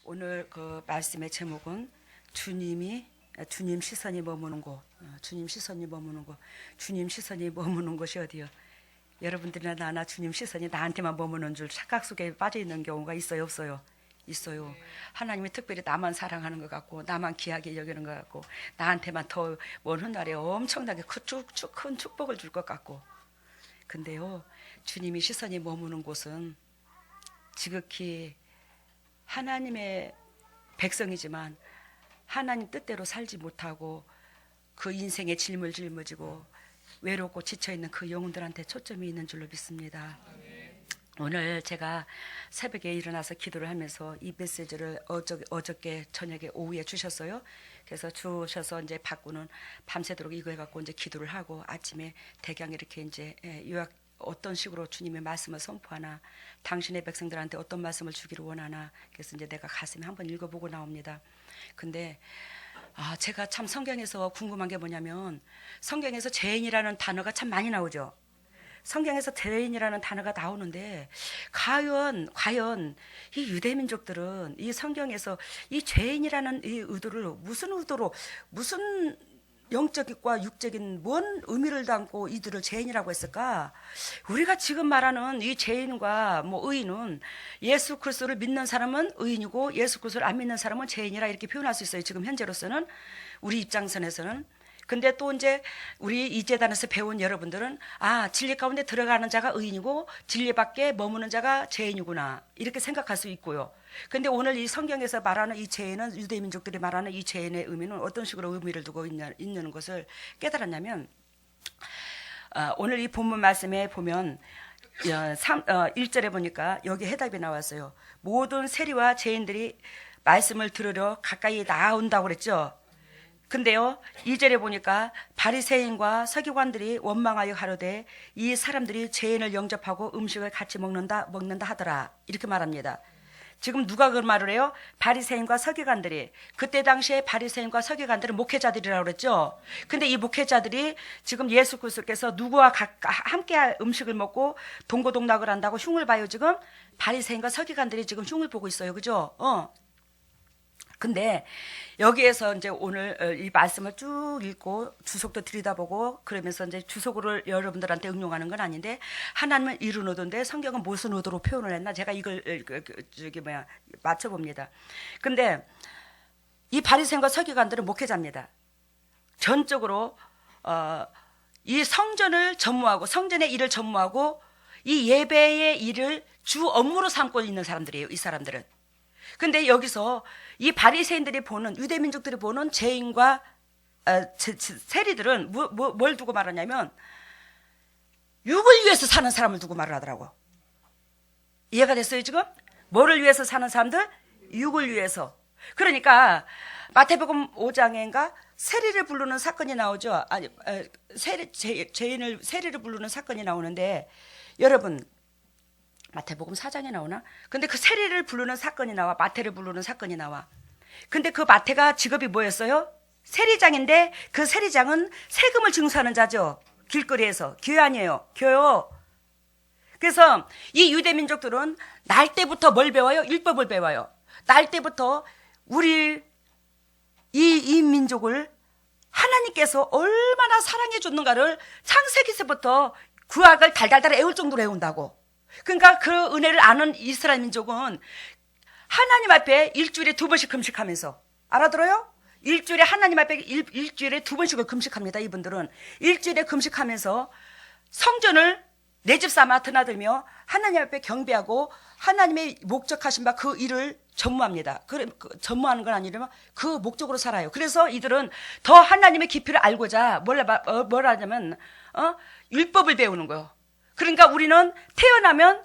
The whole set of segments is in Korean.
오늘 그 말씀의 제목은 주님 시선이 머무는 곳, 주님 시선이 머무는 곳, 주님 시선이 머무는 곳이 어디요? 여러분들이나 나나 주님 시선이 나한테만 머무는 줄 착각 속에 빠져 있는 경우가 있어요, 없어요? 있어요. 하나님이 특별히 나만 사랑하는 것 같고, 나만 귀하게 여기는 것 같고, 나한테만 더 먼 훗날에 엄청나게 큰 축복을 줄 것 같고. 근데요, 주님이 시선이 머무는 곳은 지극히 하나님의 백성이지만 하나님 뜻대로 살지 못하고 그 인생에 짊어지고 외롭고 지쳐있는 그 영혼들한테 초점이 있는 줄로 믿습니다. 오늘 제가 새벽에 일어나서 기도를 하면서 이 메시지를 어저께 저녁에 오후에 주셨어요. 그래서 주셔서 이제 받고는 밤새도록 이거 해갖고 이제 기도를 하고 아침에 대강 이렇게 이제 요약 어떤 식으로 주님의 말씀을 선포하나, 당신의 백성들한테 어떤 말씀을 주기를 원하나. 그래서 이제 내가 가슴에 한번 읽어보고 나옵니다. 근데 제가 참 성경에서 궁금한 게 뭐냐면, 성경에서 죄인이라는 단어가 참 많이 나오죠. 성경에서 죄인이라는 단어가 나오는데 과연 이 유대민족들은 이 성경에서 이 죄인이라는 이 의도를 무슨 영적과 육적인 뭔 의미를 담고 이들을 죄인이라고 했을까? 우리가 지금 말하는 이 죄인과 의인은 예수 그리스도를 믿는 사람은 의인이고 예수 그리스도를 안 믿는 사람은 죄인이라 이렇게 표현할 수 있어요. 지금 현재로서는 우리 입장선에서는. 근데 또 이제 우리 이 재단에서 배운 여러분들은 진리 가운데 들어가는 자가 의인이고 진리 밖에 머무는 자가 죄인이구나 이렇게 생각할 수 있고요. 근데 오늘 이 성경에서 말하는 이 죄인은, 유대민족들이 말하는 이 죄인의 의미는 어떤 식으로 의미를 두고 있는 것을 깨달았냐면, 오늘 이 본문 말씀에 보면 1절에 보니까 여기 해답이 나왔어요. 모든 세리와 죄인들이 말씀을 들으려 가까이 나온다고 그랬죠. 근데요, 2절에 보니까 바리새인과 서기관들이 원망하여 가로되 이 사람들이 죄인을 영접하고 음식을 같이 먹는다 하더라 이렇게 말합니다. 지금 누가 그 말을 해요? 바리새인과 서기관들이. 그때 당시에 바리새인과 서기관들은 목회자들이라고 그랬죠. 근데 이 목회자들이 지금 예수 그리스도께서 누구와 함께 음식을 먹고 동고동락을 한다고 흉을 봐요. 지금 바리새인과 서기관들이 지금 흉을 보고 있어요. 그죠? 근데 여기에서 이제 오늘 이 말씀을 쭉 읽고 주석도 들여다보고 그러면서 이제 주석을 여러분들한테 응용하는 건 아닌데, 하나님은 이룬 의도인데 성경은 무슨 의도로 표현을 했나 제가 이걸 맞춰봅니다. 근데 이 바리새인과 서기관들은 목회자입니다. 전적으로 이 성전을 전무하고 성전의 일을 전무하고 이 예배의 일을 주 업무로 삼고 있는 사람들이에요. 이 사람들은. 근데 여기서 이 바리새인들이 보는, 유대민족들이 보는 죄인과 세리들은 뭘 두고 말하냐면 육을 위해서 사는 사람을 두고 말을 하더라고. 이해가 됐어요 지금? 뭐를 위해서 사는 사람들? 육을 위해서. 그러니까 마태복음 5장인가 세리를 부르는 사건이 나오죠. 죄인을 세리를 부르는 사건이 나오는데, 여러분 마태복음 4장에 나오나? 근데 그 세리를 부르는 사건이 나와. 마태를 부르는 사건이 나와. 근데 그 마태가 직업이 뭐였어요? 세리장인데 그 세리장은 세금을 징수하는 자죠. 길거리에서. 교회 아니에요. 교요. 그래서 이 유대민족들은 날 때부터 뭘 배워요? 율법을 배워요. 날 때부터 우리 이 민족을 하나님께서 얼마나 사랑해 줬는가를 창세기서부터 구약을 달달달 애울 정도로 애운다고. 그러니까 그 은혜를 아는 이스라엘 민족은 하나님 앞에 일주일에 2번씩 금식하면서, 알아들어요? 일주일에 하나님 앞에 일주일에 2번씩을 금식합니다. 이분들은 일주일에 금식하면서 성전을 내 집 삼아 드나들며 하나님 앞에 경배하고 하나님의 목적하신 바 그 일을 전무합니다. 전무하는 건 아니라면 그 목적으로 살아요. 그래서 이들은 더 하나님의 깊이를 알고자 뭘 하냐면 율법을 배우는 거예요. 그러니까 우리는 태어나면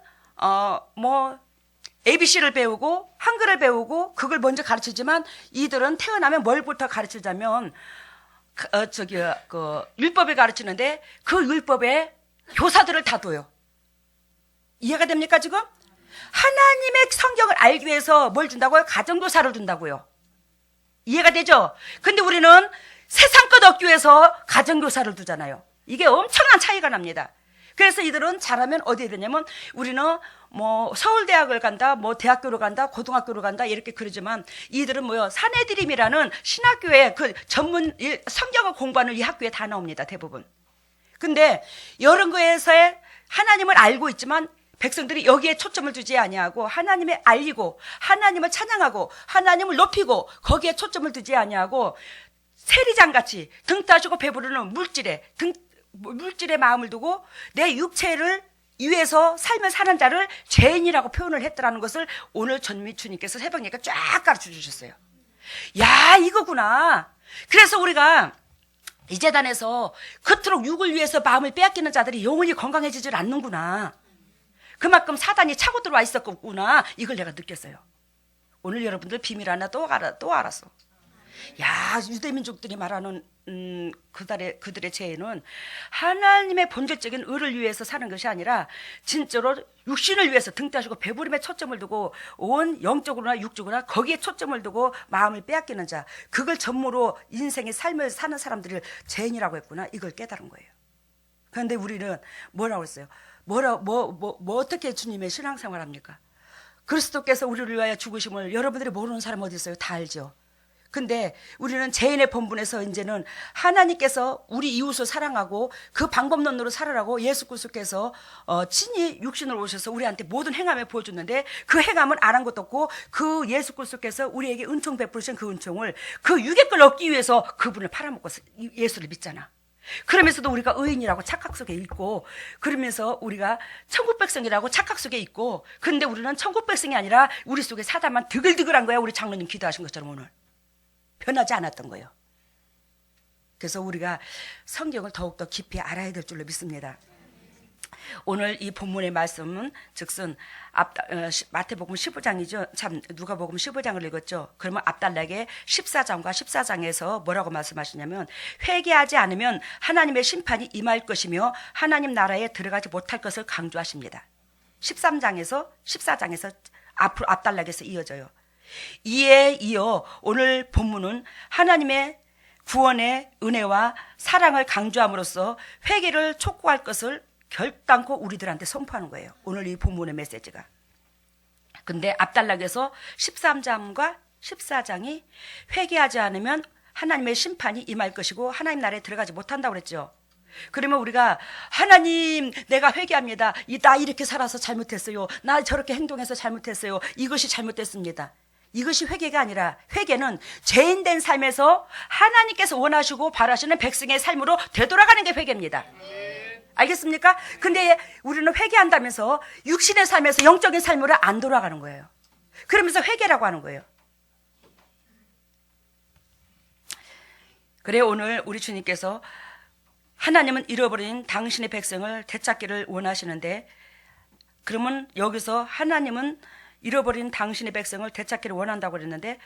ABC를 배우고 한글을 배우고 그걸 먼저 가르치지만, 이들은 태어나면 뭘부터 가르치자면 율법을 가르치는데 그 율법에 교사들을 다 둬요. 이해가 됩니까 지금? 하나님의 성경을 알기 위해서 뭘 준다고요? 가정교사를 준다고요. 이해가 되죠? 근데 우리는 세상 것 얻기 위해서 가정교사를 두잖아요. 이게 엄청난 차이가 납니다. 그래서 이들은 잘하면 어디에 되냐면 우리는 뭐 서울대학을 간다, 뭐 대학교를 간다, 고등학교를 간다 이렇게 그러지만 이들은 뭐요? 산해드림이라는 신학교에 그 전문 성경을 공부하는 이 학교에 다 나옵니다. 대부분. 근데 이런 거에서의 하나님을 알고 있지만 백성들이 여기에 초점을 두지 아니하고 하나님을 알리고 하나님을 찬양하고 하나님을 높이고 거기에 초점을 두지 아니하고 세리장같이 등 따시고 배부르는 물질에 마음을 두고 내 육체를 위해서 삶을 사는 자를 죄인이라고 표현을 했더라는 것을 오늘 전미 주님께서 새벽녘에 쫙 가르쳐 주셨어요. 야, 이거구나. 그래서 우리가 이 재단에서 그토록 육을 위해서 마음을 빼앗기는 자들이 영원히 건강해지질 않는구나. 그만큼 사단이 차고 들어와 있었구나. 이걸 내가 느꼈어요. 오늘 여러분들 비밀 하나 또 알았어. 야, 유대민족들이 말하는 그들의 죄는 하나님의 본질적인 의를 위해서 사는 것이 아니라 진짜로 육신을 위해서 등 따시고 배부름에 초점을 두고 온 영적으로나 육적으로나 거기에 초점을 두고 마음을 빼앗기는 자, 그걸 전무로 인생의 삶을 사는 사람들을 죄인이라고 했구나. 이걸 깨달은 거예요. 그런데 우리는 뭐라고 했어요? 어떻게 주님의 신앙생활 합니까? 그리스도께서 우리를 위하여 죽으심을 여러분들이 모르는 사람 어디 있어요? 다 알죠. 근데 우리는 죄인의 본분에서 이제는 하나님께서 우리 이웃을 사랑하고 그 방법론으로 살아라고 예수 그리스도께서 친히 육신으로 오셔서 우리한테 모든 행함을 보여줬는데 그 행함은 안 한 것도 없고 그 예수 그리스도께서 우리에게 은총 베푸신 그 은총을 그 유괴 걸 얻기 위해서 그분을 팔아먹고 예수를 믿잖아. 그러면서도 우리가 의인이라고 착각 속에 있고 그러면서 우리가 천국 백성이라고 착각 속에 있고 그런데 우리는 천국 백성이 아니라 우리 속에 사단만 드글드글한 거야. 우리 장로님 기도하신 것처럼 오늘. 변하지 않았던 거예요. 그래서 우리가 성경을 더욱더 깊이 알아야 될 줄로 믿습니다. 오늘 이 본문의 말씀은 즉슨 마태복음 15장이죠. 참 누가복음 15장을 읽었죠. 그러면 앞달락에 14장과 14장에서 뭐라고 말씀하시냐면 회개하지 않으면 하나님의 심판이 임할 것이며 하나님 나라에 들어가지 못할 것을 강조하십니다. 14장에서 앞달락에서 이어져요. 이에 이어 오늘 본문은 하나님의 구원의 은혜와 사랑을 강조함으로써 회개를 촉구할 것을 결단코 우리들한테 선포하는 거예요. 오늘 이 본문의 메시지가. 근데 앞달락에서 13장과 14장이 회개하지 않으면 하나님의 심판이 임할 것이고 하나님 나라에 들어가지 못한다고 그랬죠. 그러면 우리가 하나님 내가 회개합니다. 나 이렇게 살아서 잘못했어요. 나 저렇게 행동해서 잘못했어요. 이것이 잘못됐습니다. 이것이 회개가 아니라 회개는 죄인된 삶에서 하나님께서 원하시고 바라시는 백성의 삶으로 되돌아가는 게 회개입니다. 알겠습니까? 근데 우리는 회개한다면서 육신의 삶에서 영적인 삶으로 안 돌아가는 거예요. 그러면서 회개라고 하는 거예요. 그래 오늘 우리 주님께서 하나님은 잃어버린 당신의 백성을 되찾기를 원하시는데 그러면 여기서 하나님은 잃어버린 당신의 백성을 되찾기를 원한다고 그랬는데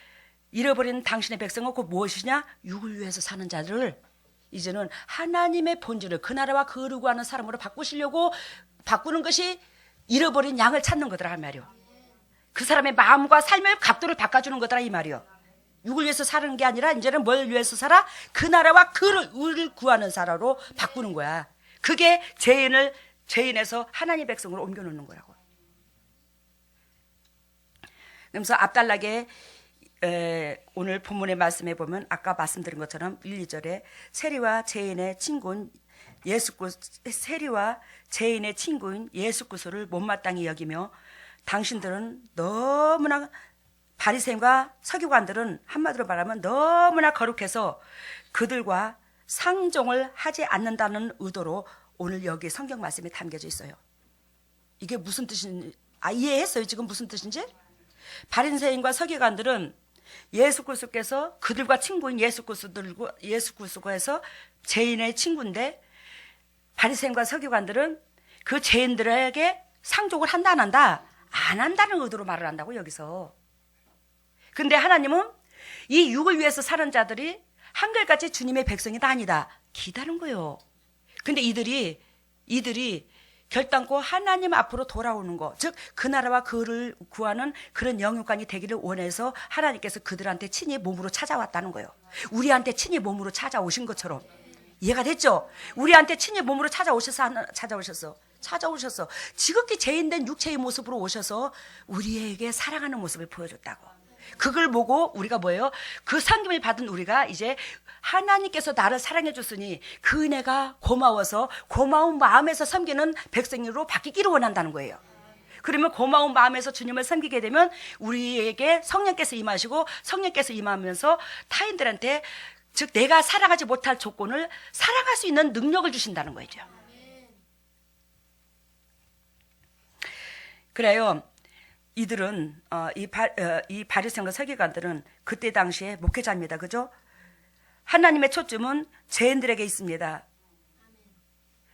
잃어버린 당신의 백성은 그 무엇이냐? 육을 위해서 사는 자들을 이제는 하나님의 본질을 그 나라와 그 의를 구하는 사람으로 바꾸는 것이 잃어버린 양을 찾는 거더라 이 말이요. 그 사람의 마음과 삶의 각도를 바꿔주는 거더라 이 말이요. 육을 위해서 사는 게 아니라 이제는 뭘 위해서 살아? 그 나라와 그 의를 구하는 사람으로 바꾸는 거야. 그게 죄인에서 하나님 백성으로 옮겨놓는 거라고. 그래서 앞달락에 오늘 본문의 말씀에 보면 아까 말씀드린 것처럼 1, 2절에 세리와 죄인의 친구인 예수 그리스도를 못마땅히 여기며 당신들은 너무나 바리새인과 서기관들은 한마디로 말하면 너무나 거룩해서 그들과 상종을 하지 않는다는 의도로 오늘 여기 성경 말씀에 담겨져 있어요. 이게 무슨 뜻인지 이해했어요? 지금 무슨 뜻인지? 바리새인과 서기관들은 예수 그리스도께서 그들과 친구인 예수 그리스도에서 죄인의 친구인데 바리새인과 서기관들은 그 죄인들에게 상종을 한다 안 한다? 안 한다는 의도로 말을 한다고 여기서. 근데 하나님은 이 육을 위해서 사는 자들이 한결같이 주님의 백성이다 아니다 기다린 거예요. 근데 이들이 결단코 하나님 앞으로 돌아오는 것, 즉 그 나라와 그를 구하는 그런 영육간이 되기를 원해서 하나님께서 그들한테 친히 몸으로 찾아왔다는 거예요. 우리한테 친히 몸으로 찾아오신 것처럼 이해가 됐죠? 우리한테 친히 몸으로 찾아오셔서 지극히 죄인된 육체의 모습으로 오셔서 우리에게 사랑하는 모습을 보여줬다고. 그걸 보고 우리가 뭐예요? 그 상김을 받은 우리가 이제 하나님께서 나를 사랑해 줬으니 그 은혜가 고마워서 고마운 마음에서 섬기는 백성으로 바뀌기를 원한다는 거예요. 그러면 고마운 마음에서 주님을 섬기게 되면 우리에게 성령께서 임하시고 성령께서 임하면서 타인들한테 즉 내가 사랑하지 못할 조건을 사랑할 수 있는 능력을 주신다는 거죠. 그래요. 이들은 이 바리새인과 서기관들은 그때 당시에 목회자입니다. 그죠? 하나님의 초점은 죄인들에게 있습니다.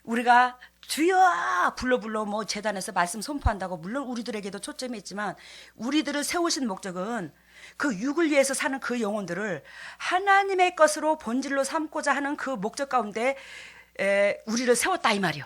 우리가 주여 불러 뭐 재단에서 말씀 선포한다고 물론 우리들에게도 초점이 있지만 우리들을 세우신 목적은 그 육을 위해서 사는 그 영혼들을 하나님의 것으로 본질로 삼고자 하는 그 목적 가운데 우리를 세웠다 이 말이요.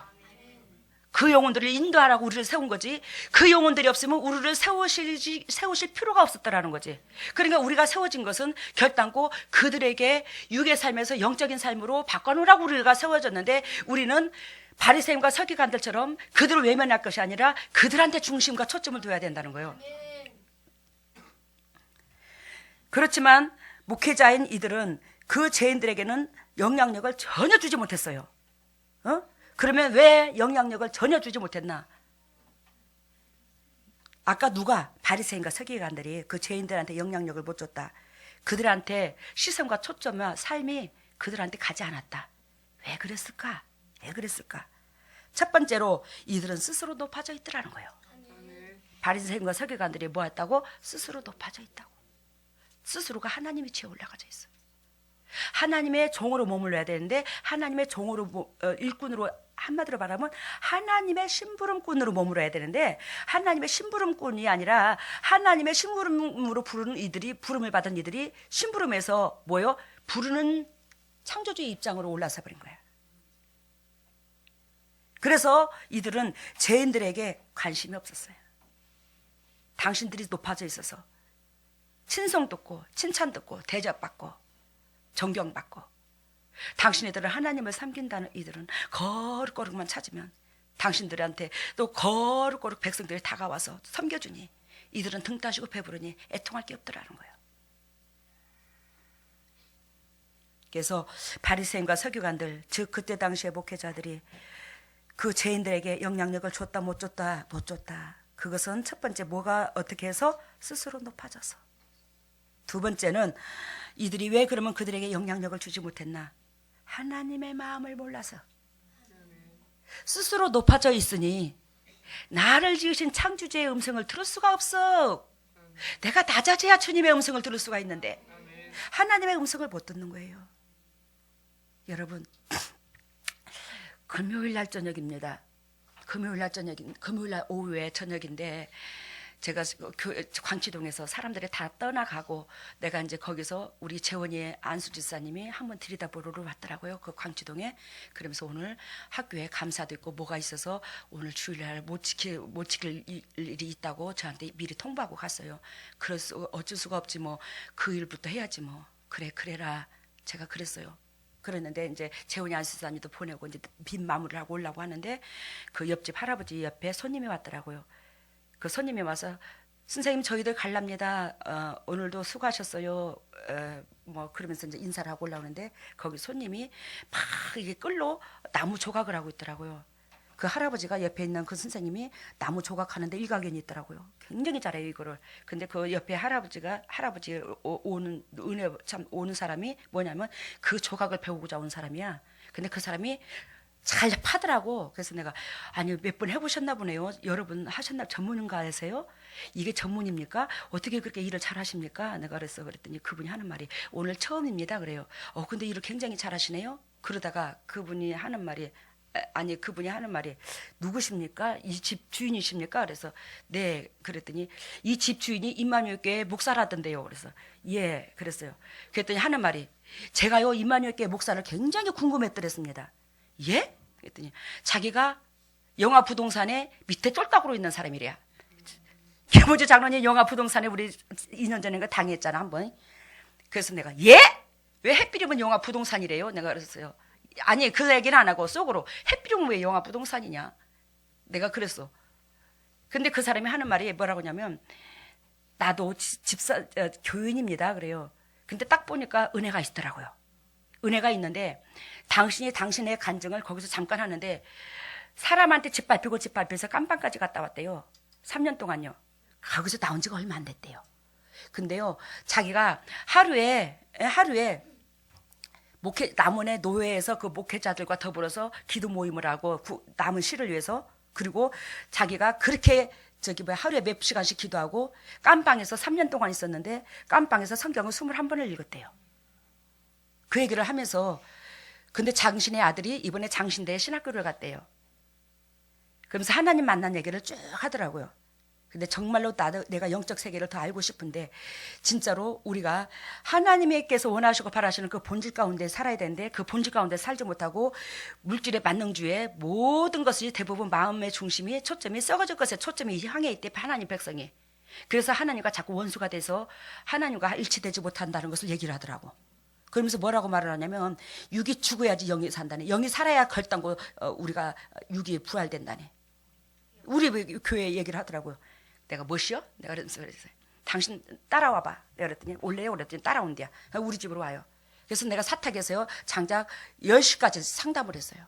그 영혼들을 인도하라고 우리를 세운 거지. 그 영혼들이 없으면 우리를 세우실 필요가 없었다라는 거지. 그러니까 우리가 세워진 것은 결단코 그들에게 육의 삶에서 영적인 삶으로 바꿔놓으라고 우리가 세워졌는데 우리는 바리새인과 서기관들처럼 그들을 외면할 것이 아니라 그들한테 중심과 초점을 둬야 된다는 거예요. 그렇지만 목회자인 이들은 그 죄인들에게는 영향력을 전혀 주지 못했어요. 그러면 왜 영향력을 전혀 주지 못했나? 아까 누가 바리새인과 서기관들이 그 죄인들한테 영향력을 못 줬다. 그들한테 시선과 초점과 삶이 그들한테 가지 않았다. 왜 그랬을까? 첫 번째로 이들은 스스로 높아져 있더라는 거예요. 바리새인과 서기관들이 뭐 했다고? 스스로 높아져 있다고. 스스로가 하나님 위치에 올라가져 있어. 하나님의 종으로 머물러야 되는데 하나님의 종으로 일꾼으로 한마디로 말하면 하나님의 심부름꾼으로 머물러야 되는데 하나님의 심부름꾼이 아니라 하나님의 심부름으로 부르는 이들이 부름을 받은 이들이 심부름에서 뭐요? 부르는 창조주의 입장으로 올라서 버린 거야. 그래서 이들은 죄인들에게 관심이 없었어요. 당신들이 높아져 있어서 친송 듣고 칭찬 듣고 대접받고 존경받고 당신네들은 하나님을 섬긴다는 이들은 거룩거룩만 찾으면 당신들한테 또 거룩거룩 백성들이 다가와서 섬겨주니 이들은 등 따시고 배부르니 애통할 게 없더라는 거예요. 그래서 바리새인과 서기관들 즉 그때 당시의 목회자들이 그 죄인들에게 영향력을 줬다 못 줬다 그것은 첫 번째 뭐가 어떻게 해서 스스로 높아져서 두 번째는 이들이 왜 그러면 그들에게 영향력을 주지 못했나? 하나님의 마음을 몰라서 스스로 높아져 있으니 나를 지으신 창조주의 음성을 들을 수가 없어. 내가 낮아져야 주님의 음성을 들을 수가 있는데 하나님의 음성을 못 듣는 거예요. 여러분 금요일 날 저녁입니다. 금요일 날 오후에 저녁인데 제가 광치동에서 사람들이 다 떠나가고 내가 이제 거기서 우리 재원이의 안수 집사님이 한번 들여다보러 왔더라고요. 그 광치동에. 그러면서 오늘 학교에 감사도 있고 뭐가 있어서 오늘 주일날 못 지킬 일이 있다고 저한테 미리 통보하고 갔어요. 그래서 어쩔 수가 없지 뭐 그 일부터 해야지 뭐. 그래라. 제가 그랬어요. 그랬는데 이제 재훈이 안수사님도 보내고 이제 빈 마무리를 하고 오려고 하는데 그 옆집 할아버지 옆에 손님이 왔더라고요. 그 손님이 와서 선생님 저희들 갈랍니다. 오늘도 수고하셨어요. 뭐 그러면서 이제 인사를 하고 올라오는데 거기 손님이 막 이게 끌로 나무 조각을 하고 있더라고요. 그 할아버지가 옆에 있는 그 선생님이 나무 조각하는데 일가견이 있더라고요. 굉장히 잘해요 이거를. 근데 그 옆에 할아버지 오는 은혜 참 오는 사람이 뭐냐면 그 조각을 배우고자 온 사람이야. 근데 그 사람이 잘 파더라고. 그래서 내가 아니 몇 번 해보셨나 보네요. 여러분 하셨나 전문가세요? 이게 전문입니까? 어떻게 그렇게 일을 잘 하십니까? 내가 그랬더니 그분이 하는 말이 오늘 처음입니다 그래요. 근데 일을 굉장히 잘 하시네요. 그러다가 그분이 하는 말이 누구십니까? 이 집 주인이십니까? 그래서 네. 그랬더니 이 집 주인이 임마누엘교회 목사라던데요. 그래서 예. 그랬어요. 그랬더니 하는 말이 제가요 임마누엘교회 목사를 굉장히 궁금했더랬습니다. 예? 그랬더니 자기가 영화 부동산에 밑에 쫄딱으로 있는 사람이래요. 김호주 장로님 영화 부동산에 우리 2년 전인가 당했잖아 한번. 그래서 내가 예? 왜 햇빛이면 영화 부동산이래요? 내가 그랬어요. 아니 그 얘기는 안 하고 속으로 해피룡 왜 영화 부동산이냐. 내가 그랬어. 근데 그 사람이 하는 말이 뭐라고 하냐면 나도 교인입니다. 그래요. 근데 딱 보니까 은혜가 있더라고요. 은혜가 있는데 당신이 당신의 간증을 거기서 잠깐 하는데 사람한테 짓밟혀서 깜빵까지 갔다 왔대요. 3년 동안요. 거기서 나온 지가 얼마 안 됐대요. 근데요, 자기가 하루에 남원의 노회에서 그 목회자들과 더불어서 기도 모임을 하고 남은 시를 위해서, 그리고 자기가 그렇게 하루에 몇 시간씩 기도하고 깜빵에서 3년 동안 있었는데 깜빵에서 성경을 21번을 읽었대요. 그 얘기를 하면서 근데 당신의 아들이 이번에 장신대에 신학교를 갔대요. 그러면서 하나님 만난 얘기를 쭉 하더라고요. 근데 정말로 내가 영적 세계를 더 알고 싶은데 진짜로 우리가 하나님께서 원하시고 바라시는 그 본질 가운데 살아야 되는데 그 본질 가운데 살지 못하고 물질의 만능주의에 모든 것이 대부분 마음의 중심이 초점이 썩어질 것에 초점이 향해 있대, 하나님 백성이. 그래서 하나님과 자꾸 원수가 돼서 하나님과 일치되지 못한다는 것을 얘기를 하더라고. 그러면서 뭐라고 말을 하냐면 육이 죽어야지 영이 산다네. 영이 살아야 결단고 우리가 육이 부활된다네. 우리 교회 얘기를 하더라고요. 내가 뭐시여? 내가 그랬어요. 당신 따라와봐. 내가 그랬더니 올래요? 그랬더니 따라온대요. 우리 집으로 와요. 그래서 내가 사탁에서요 장작 10시까지 상담을 했어요.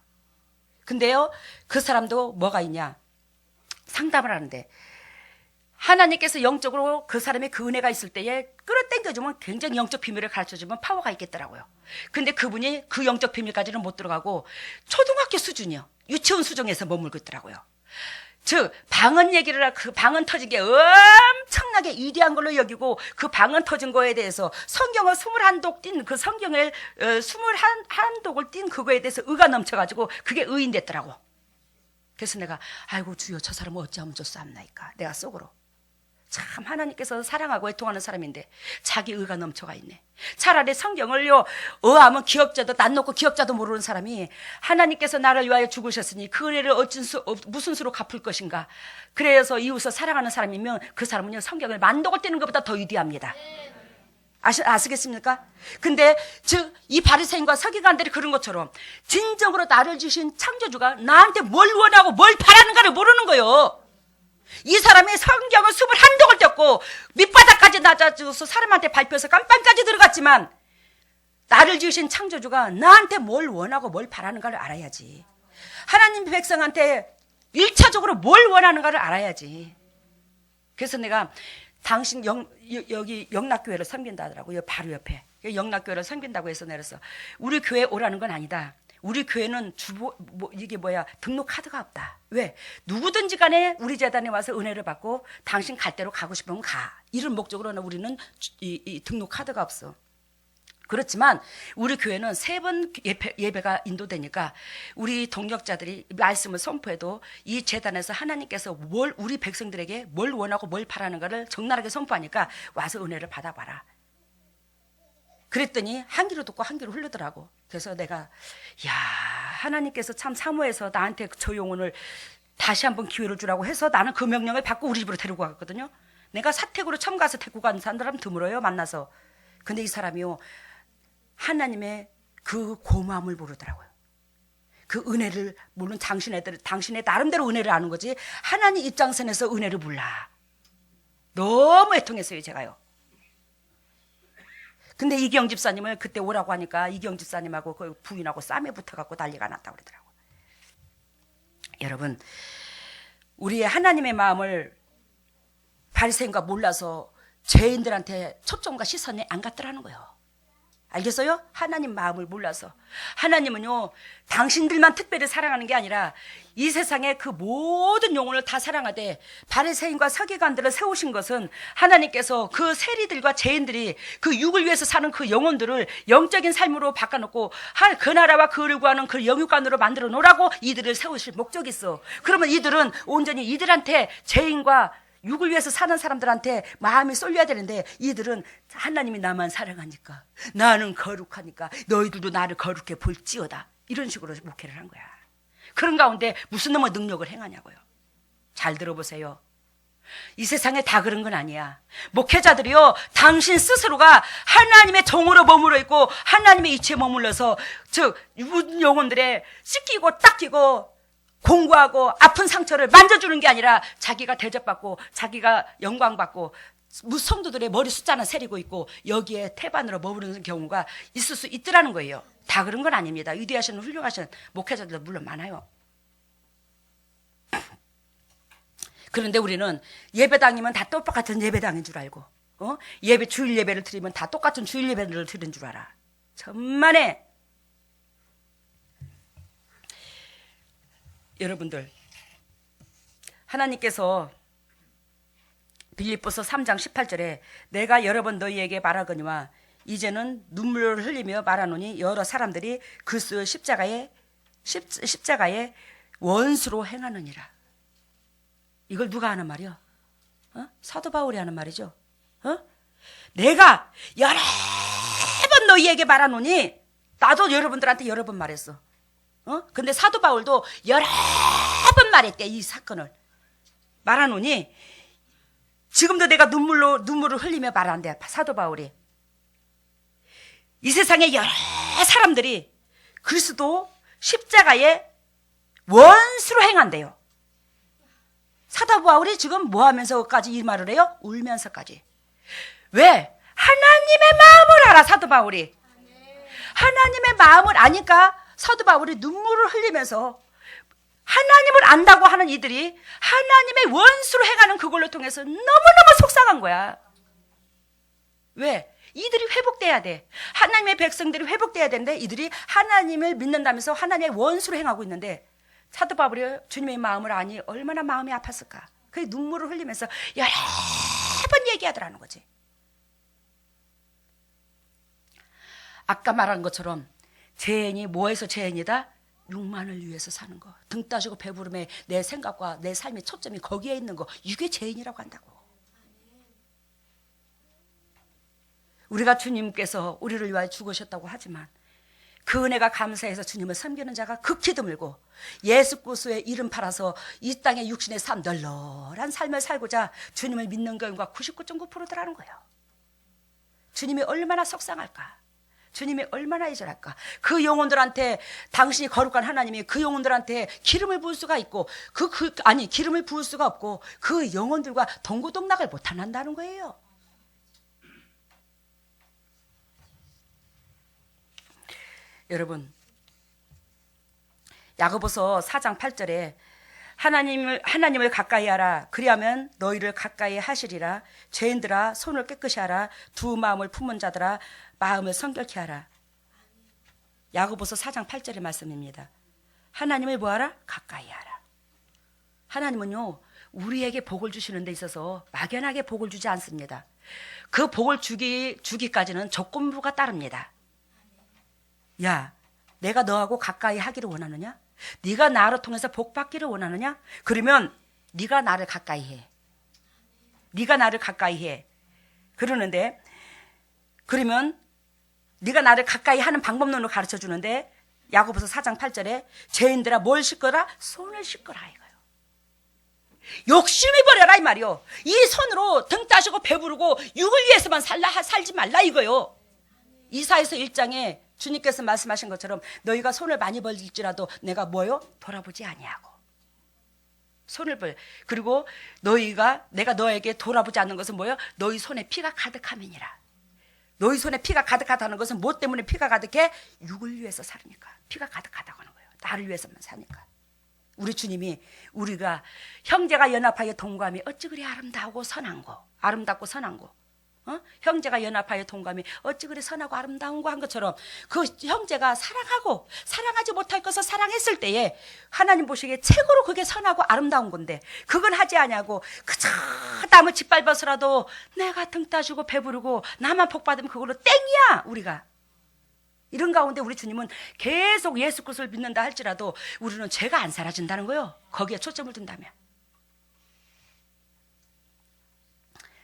근데요 그 사람도 뭐가 있냐, 상담을 하는데 하나님께서 영적으로 그 사람의 그 은혜가 있을 때에 끌어당겨주면 굉장히 영적 비밀을 가르쳐주면 파워가 있겠더라고요. 근데 그분이 그 영적 비밀까지는 못 들어가고 초등학교 수준이요, 유치원 수준에서 머물고 있더라고요. 즉 방언 얘기를 그 방언 터진 게 엄청나게 위대한 걸로 여기고 그 방언 터진 거에 대해서 성경을 21독 띈 그 성경을 21독을 띈 그거에 대해서 의가 넘쳐가지고 그게 의인 됐더라고. 그래서 내가 아이고 주여 저 사람은 어찌하면 좋사옵나이까. 내가 속으로 참 하나님께서 사랑하고 애통하는 사람인데 자기 의가 넘쳐가 있네. 차라리 성경을요 어하면 기억자도 난 놓고 기억자도 모르는 사람이 하나님께서 나를 위하여 죽으셨으니 그 은혜를 무슨 수로 갚을 것인가. 그래서 이웃을 사랑하는 사람이면 그 사람은요 성경을 만독을 띄는 것보다 더 위대합니다. 아시겠습니까? 근데 즉 이 바리새인과 서기관들이 그런 것처럼 진정으로 나를 주신 창조주가 나한테 뭘 원하고 뭘 바라는가를 모르는 거예요. 이 사람이 성경을 21독을 떴고 밑바닥까지 낮아져서 사람한테 밟혀서 깜빵까지 들어갔지만 나를 지으신 창조주가 나한테 뭘 원하고 뭘 바라는가를 알아야지. 하나님 백성한테 1차적으로 뭘 원하는가를 알아야지. 그래서 내가 당신 여기 영락교회를 섬긴다 하더라고요. 바로 옆에 영락교회를 섬긴다고 해서 내렸어. 우리 교회 오라는 건 아니다. 우리 교회는 이게 등록 카드가 없다. 왜? 누구든지 간에 우리 재단에 와서 은혜를 받고 당신 갈 대로 가고 싶으면 가. 이런 목적으로는 우리는 이 등록 카드가 없어. 그렇지만 우리 교회는 3번 예배가 인도되니까 우리 동역자들이 말씀을 선포해도 이 재단에서 하나님께서 우리 백성들에게 뭘 원하고 뭘 바라는가를 적나라하게 선포하니까 와서 은혜를 받아봐라. 그랬더니 한 귀로 듣고 한 귀로 흐르더라고. 그래서 내가 야 하나님께서 참 사모해서 나한테 저 영혼을 다시 한번 기회를 주라고 해서 나는 그 명령을 받고 우리 집으로 데리고 갔거든요. 내가 사택으로 처음 가서 데리고 간 사람 드물어요 만나서. 근데 이 사람이요 하나님의 그 고마움을 모르더라고요. 그 은혜를 물론 당신의 나름대로 은혜를 아는 거지 하나님 입장선에서 은혜를 몰라. 너무 애통했어요 제가요. 근데 이경 집사님을 그때 오라고 하니까 이경 집사님하고 그 부인하고 쌈에 붙어갖고 난리가 났다고 그러더라고요. 여러분 우리의 하나님의 마음을 바리새인과 몰라서 죄인들한테 초점과 시선이 안 갔더라는 거예요. 알겠어요? 하나님 마음을 몰라서. 하나님은요 당신들만 특별히 사랑하는 게 아니라 이 세상의 그 모든 영혼을 다 사랑하되 바리새인과 서기관들을 세우신 것은 하나님께서 그 세리들과 죄인들이 그 육을 위해서 사는 그 영혼들을 영적인 삶으로 바꿔놓고 그 나라와 그를 구하는 그 영육관으로 만들어 놓으라고 이들을 세우실 목적이 있어. 그러면 이들은 온전히 이들한테 죄인과 육을 위해서 사는 사람들한테 마음이 쏠려야 되는데 이들은 하나님이 나만 사랑하니까 나는 거룩하니까 너희들도 나를 거룩해 볼지어다 이런 식으로 목회를 한 거야. 그런 가운데 무슨 놈의 능력을 행하냐고요. 잘 들어보세요. 이 세상에 다 그런 건 아니야. 목회자들이요, 당신 스스로가 하나님의 종으로 머물러 있고 하나님의 이치에 머물러서 즉 영혼들의 씻기고 닦이고 공부하고 아픈 상처를 만져주는 게 아니라 자기가 대접받고 자기가 영광받고 성도들의 머리 숫자는 세리고 있고 여기에 태반으로 머무르는 경우가 있을 수 있더라는 거예요. 다 그런 건 아닙니다. 위대하신 훌륭하신 목회자들도 물론 많아요. 그런데 우리는 예배당이면 다 똑같은 예배당인 줄 알고, 예배 주일 예배를 드리면 다 똑같은 주일 예배를 드리는 줄 알아. 천만에. 여러분들, 하나님께서 빌립보서 3장 18절에 내가 여러 번 너희에게 말하거니와 이제는 눈물을 흘리며 말하노니 여러 사람들이 그리스도의 십자가에 원수로 행하느니라. 이걸 누가 하는 말이야? 사도 바울이 하는 말이죠. 내가 여러 번 너희에게 말하노니, 나도 여러분들한테 여러 번 말했어. 근데 사도 바울도 여러 번 말했대. 이 사건을 말하노니 지금도 내가 눈물을 흘리며 말한대. 사도 바울이 이 세상에 여러 사람들이 그리스도 십자가에 원수로 행한대요. 사도 바울이 지금 뭐 하면서까지 이 말을 해요? 울면서까지. 왜? 하나님의 마음을 알아. 사도 바울이 하나님의 마음을 아니까 사도 바울이 눈물을 흘리면서 하나님을 안다고 하는 이들이 하나님의 원수로 행하는 그걸로 통해서 너무너무 속상한 거야. 왜? 이들이 회복돼야 돼. 하나님의 백성들이 회복돼야 되는데 이들이 하나님을 믿는다면서 하나님의 원수로 행하고 있는데 사도 바울이 주님의 마음을 아니 얼마나 마음이 아팠을까. 그 눈물을 흘리면서 여러 번 얘기하더라는 거지. 아까 말한 것처럼 죄인이 뭐해서 죄인이다? 육만을 위해서 사는 거. 등 따시고 배부름에 내 생각과 내 삶의 초점이 거기에 있는 거. 이게 죄인이라고 한다고. 우리가 주님께서 우리를 위하여 죽으셨다고 하지만 그 은혜가 감사해서 주님을 섬기는 자가 극히 드물고 예수 그리스도의 이름 팔아서 이 땅의 육신의 삶 널널한 삶을 살고자 주님을 믿는 경우가 99.9%더라는 거예요. 주님이 얼마나 속상할까? 주님이 얼마나 애절할까? 그 영혼들한테 당신이 거룩한 하나님이 그 영혼들한테 기름을 부을 수가 있고 기름을 부을 수가 없고 그 영혼들과 동고동락을 못 한다는 거예요. 여러분, 야고보서 4장 8절에 하나님을 가까이 하라. 그리하면 너희를 가까이 하시리라. 죄인들아 손을 깨끗이 하라. 두 마음을 품은 자들아 마음을 성결케 하라. 야고보서 4장 8절의 말씀입니다. 하나님을 뭐하라? 가까이 하라. 하나님은요 우리에게 복을 주시는 데 있어서 막연하게 복을 주지 않습니다. 그 복을 주기까지는 조건부가 따릅니다. 야, 내가 너하고 가까이 하기를 원하느냐? 네가 나를 통해서 복 받기를 원하느냐? 그러면 네가 나를 가까이 해. 네가 나를 가까이 해. 그러는데 그러면 네가 나를 가까이 하는 방법론을 가르쳐 주는데 야고보서 4장 8절에 죄인들아 뭘 씻거라? 손을 씻거라 이거요. 욕심이 버려라 이 말이요. 이 손으로 등 따시고 배부르고 육을 위해서만 살지 말라 이거요. 이사야서 1장에 주님께서 말씀하신 것처럼 너희가 손을 많이 벌릴지라도 내가 뭐요? 돌아보지 아니하고 손을 벌. 그리고 내가 너에게 돌아보지 않는 것은 뭐요? 너희 손에 피가 가득함이니라. 너희 손에 피가 가득하다는 것은 뭐 때문에 피가 가득해? 육을 위해서 살으니까. 피가 가득하다고 하는 거예요. 나를 위해서만 사니까. 우리 주님이 우리가 형제가 연합하여 동감이 어찌 그리 아름답고 선한 거. 형제가 연합하여 동감이 어찌 그리 선하고 아름다운 거 한 것처럼 그 형제가 사랑하지 못할 것을 사랑했을 때에 하나님 보시기에 최고로 그게 선하고 아름다운 건데 그건 하지 아니하고 그저 남을 짓밟아서라도 내가 등 따지고 배부르고 나만 복받으면 그걸로 땡이야. 우리가 이런 가운데 우리 주님은 계속 예수 그리스도를 믿는다 할지라도 우리는 죄가 안 사라진다는 거예요. 거기에 초점을 둔다면.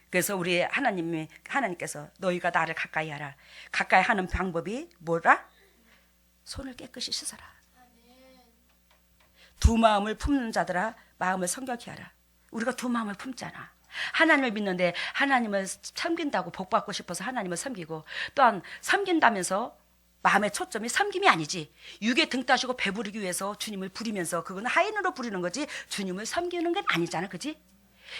그래서 우리 하나님께서 너희가 나를 가까이 하라. 가까이 하는 방법이 뭐라? 손을 깨끗이 씻어라. 두 마음을 품는 자들아 마음을 성결케 하라. 우리가 두 마음을 품잖아. 하나님을 믿는데 하나님을 섬긴다고 복받고 싶어서 하나님을 섬기고, 또한 섬긴다면서 마음의 초점이 섬김이 아니지. 육에 등 따시고 배부르기 위해서 주님을 부리면서, 그건 하인으로 부리는 거지 주님을 섬기는 건 아니잖아. 그지?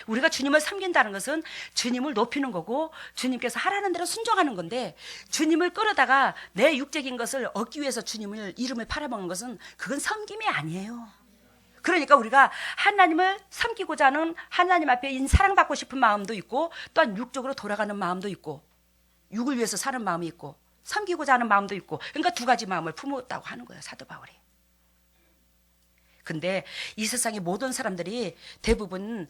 우리가 주님을 섬긴다는 것은 주님을 높이는 거고 주님께서 하라는 대로 순종하는 건데, 주님을 끌어다가 내 육적인 것을 얻기 위해서 주님을 이름을 팔아먹는 것은 그건 섬김이 아니에요. 그러니까 우리가 하나님을 섬기고자 하는, 하나님 앞에 사랑받고 싶은 마음도 있고, 또한 육적으로 돌아가는 마음도 있고, 육을 위해서 사는 마음이 있고, 섬기고자 하는 마음도 있고, 그러니까 두 가지 마음을 품었다고 하는 거예요, 사도 바울이. 근데 이 세상의 모든 사람들이 대부분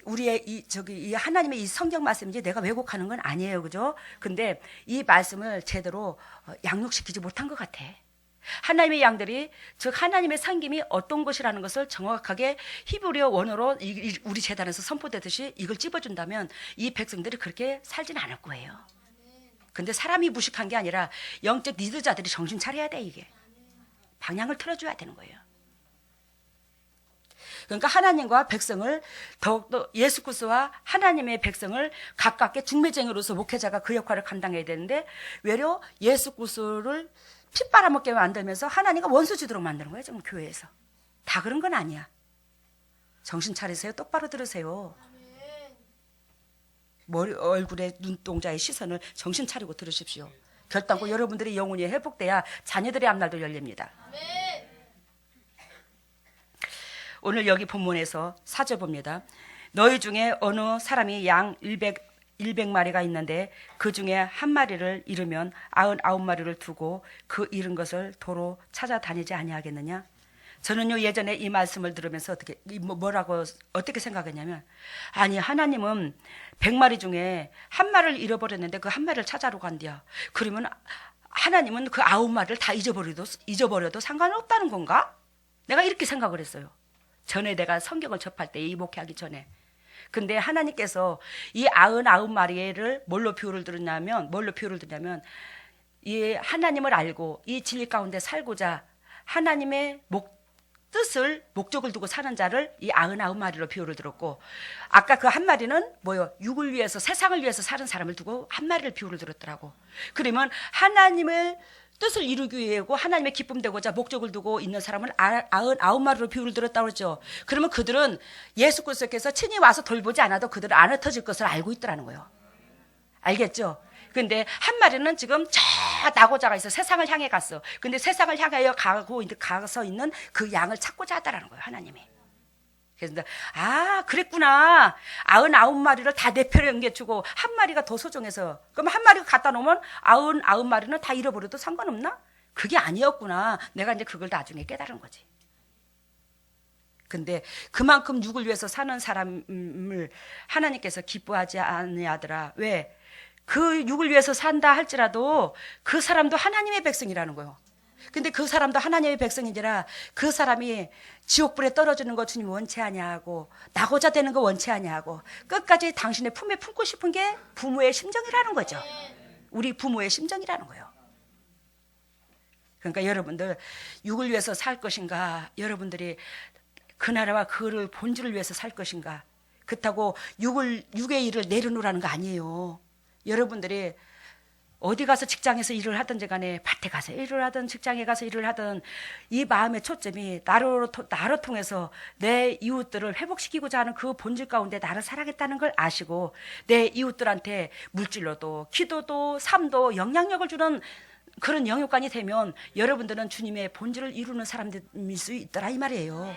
우리의 이 하나님의 이 성경 말씀인지 내가 왜곡하는 건 아니에요, 그죠? 근데 이 말씀을 제대로 양육시키지 못한 것 같아. 하나님의 양들이, 즉 하나님의 섬김이 어떤 것이라는 것을 정확하게 히브리어 원어로 우리 재단에서 선포되듯이 이걸 찝어준다면 이 백성들이 그렇게 살진 않을 거예요. 근데 사람이 무식한 게 아니라 영적 리더자들이 정신 차려야 돼. 이게 방향을 틀어줘야 되는 거예요. 그러니까 하나님과 백성을, 더욱더 예수 그리스도와 하나님의 백성을 가깝게 중매쟁이로서 목회자가 그 역할을 감당해야 되는데, 외려 예수 그리스도를 피 빨아먹게 만들면서 하나님과 원수지도록 만드는 거예요. 지금 교회에서. 다 그런 건 아니야. 정신 차리세요. 똑바로 들으세요. 머리, 얼굴에 눈동자의 시선을 정신 차리고 들으십시오. 결단코 여러분들의 영혼이 회복돼야 자녀들의 앞날도 열립니다. 오늘 여기 본문에서 4절 봅니다. 너희 중에 어느 사람이 양 100마리가 있는데 그 중에 한 마리를 잃으면 99마리를 두고 그 잃은 것을 도로 찾아다니지 아니하겠느냐? 저는요, 예전에 이 말씀을 들으면서 어떻게 생각했냐면, 아니 하나님은 100마리 중에 한 마리를 잃어버렸는데 그 한 마리를 찾아러 간대요. 그러면 하나님은 그 9마리를 다 잊어버려도 상관없다는 건가? 내가 이렇게 생각을 했어요. 전에 내가 성경을 접할 때, 이 목회하기 전에. 근데 하나님께서 이 99마리를 뭘로 비유를 드렸냐면, 이 하나님을 알고 이 진리 가운데 살고자 하나님의 목적을 두고 사는 자를 이 99마리로 비유를 들었고, 아까 그 한 마리는 뭐요? 육을 위해서, 세상을 위해서 사는 사람을 두고 한 마리를 비유를 들었더라고. 그러면 하나님을 뜻을 이루기 위해고 하나님의 기쁨 되고자 목적을 두고 있는 사람을 99마리로 비유를 들었다고 그러죠. 그러면 그들은 예수 그리스도께서 친히 와서 돌보지 않아도 그들은 안 흩어질 것을 알고 있더라는 거예요. 알겠죠? 근데 한 마리는 지금 저 나고자가 있어. 세상을 향해 갔어. 근데 세상을 향하여 가서 있는 그 양을 찾고자 하다라는 거예요, 하나님이. 그래서 그랬구나. 99마리를 다 내 편에 옮겨주고 한 마리가 더 소중해서. 그럼 한 마리가 갖다 놓으면 99마리는 다 잃어버려도 상관없나? 그게 아니었구나. 내가 이제 그걸 나중에 깨달은 거지. 근데 그만큼 육을 위해서 사는 사람을 하나님께서 기뻐하지 아니하더라. 왜? 그 육을 위해서 산다 할지라도 그 사람도 하나님의 백성이라는 거예요. 근데 그 사람도 하나님의 백성이니라 그 사람이 지옥불에 떨어지는 거 주님 원치 아니하고 나고자 되는 거 원치 아니하고 끝까지 당신의 품에 품고 싶은 게 부모의 심정이라는 거죠. 우리 부모의 심정이라는 거예요. 그러니까 여러분들 육을 위해서 살 것인가, 여러분들이 그 나라와 그를 본질을 위해서 살 것인가, 그렇다고 육의 일을 내려놓으라는 거 아니에요. 여러분들이 어디 가서 직장에서 일을 하든지 간에 밭에 가서 일을 하든 직장에 가서 일을 하든 이 마음의 초점이 나로 통해서 내 이웃들을 회복시키고자 하는 그 본질 가운데 나를 사랑했다는 걸 아시고 내 이웃들한테 물질로도 기도도 삶도 영향력을 주는 그런 영역관이 되면 여러분들은 주님의 본질을 이루는 사람들일 수 있더라 이 말이에요.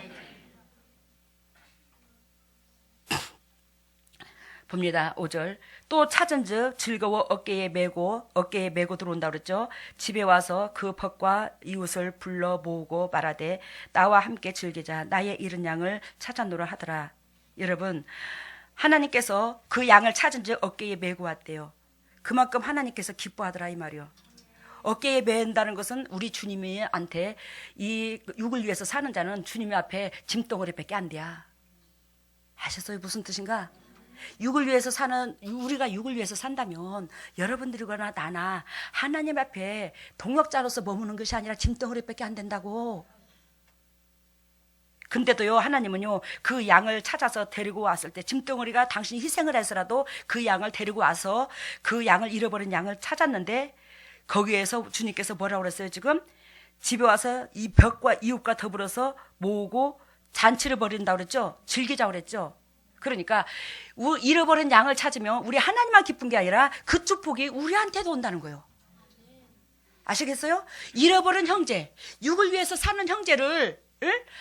봅니다. 5절. 또 찾은즉 즐거워 어깨에 메고 들어온다 그랬죠. 집에 와서 그 벗과 이웃을 불러 모으고 말하되 나와 함께 즐기자. 나의 잃은 양을 찾았노라 하더라. 여러분, 하나님께서 그 양을 찾은즉 어깨에 메고 왔대요. 그만큼 하나님께서 기뻐하더라 이 말이요. 어깨에 맨다는 것은 우리 주님한테 이 육을 위해서 사는 자는 주님 앞에 짐덩어리밖에 안 돼야. 아셨어요? 무슨 뜻인가? 우리가 육을 위해서 산다면 여러분들이거나 나나 하나님 앞에 동역자로서 머무는 것이 아니라 짐덩어리밖에 안 된다고. 근데도요, 하나님은요, 그 양을 찾아서 데리고 왔을 때, 짐덩어리가 당신이 희생을 해서라도 그 양을 데리고 와서 그 양을, 잃어버린 양을 찾았는데, 거기에서 주님께서 뭐라고 그랬어요, 지금? 집에 와서 이 벽과 이웃과 더불어서 모으고 잔치를 벌인다고 그랬죠? 즐기자고 그랬죠? 그러니까 잃어버린 양을 찾으면 우리 하나님만 기쁜 게 아니라 그 축복이 우리한테도 온다는 거예요. 아시겠어요? 잃어버린 형제, 육을 위해서 사는 형제를